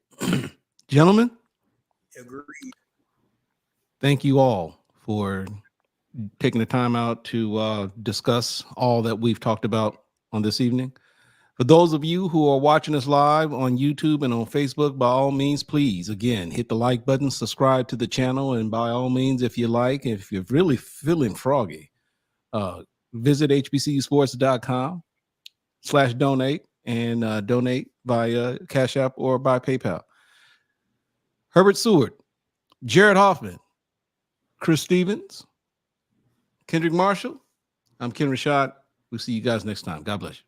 Gentlemen, Agreed. thank you all for taking the time out to discuss all that we've talked about on this evening. For those of you who are watching us live on YouTube and on Facebook, by all means, please, again, hit the like button, subscribe to the channel, and by all means, if you're really feeling froggy, visit hbcusports.com/donate and donate via Cash App or by PayPal. Herbert Seward, Jared Hoffman, Chris Stevens, Kendrick Marshall. I'm Ken Rashad. We'll see you guys next time. God bless you.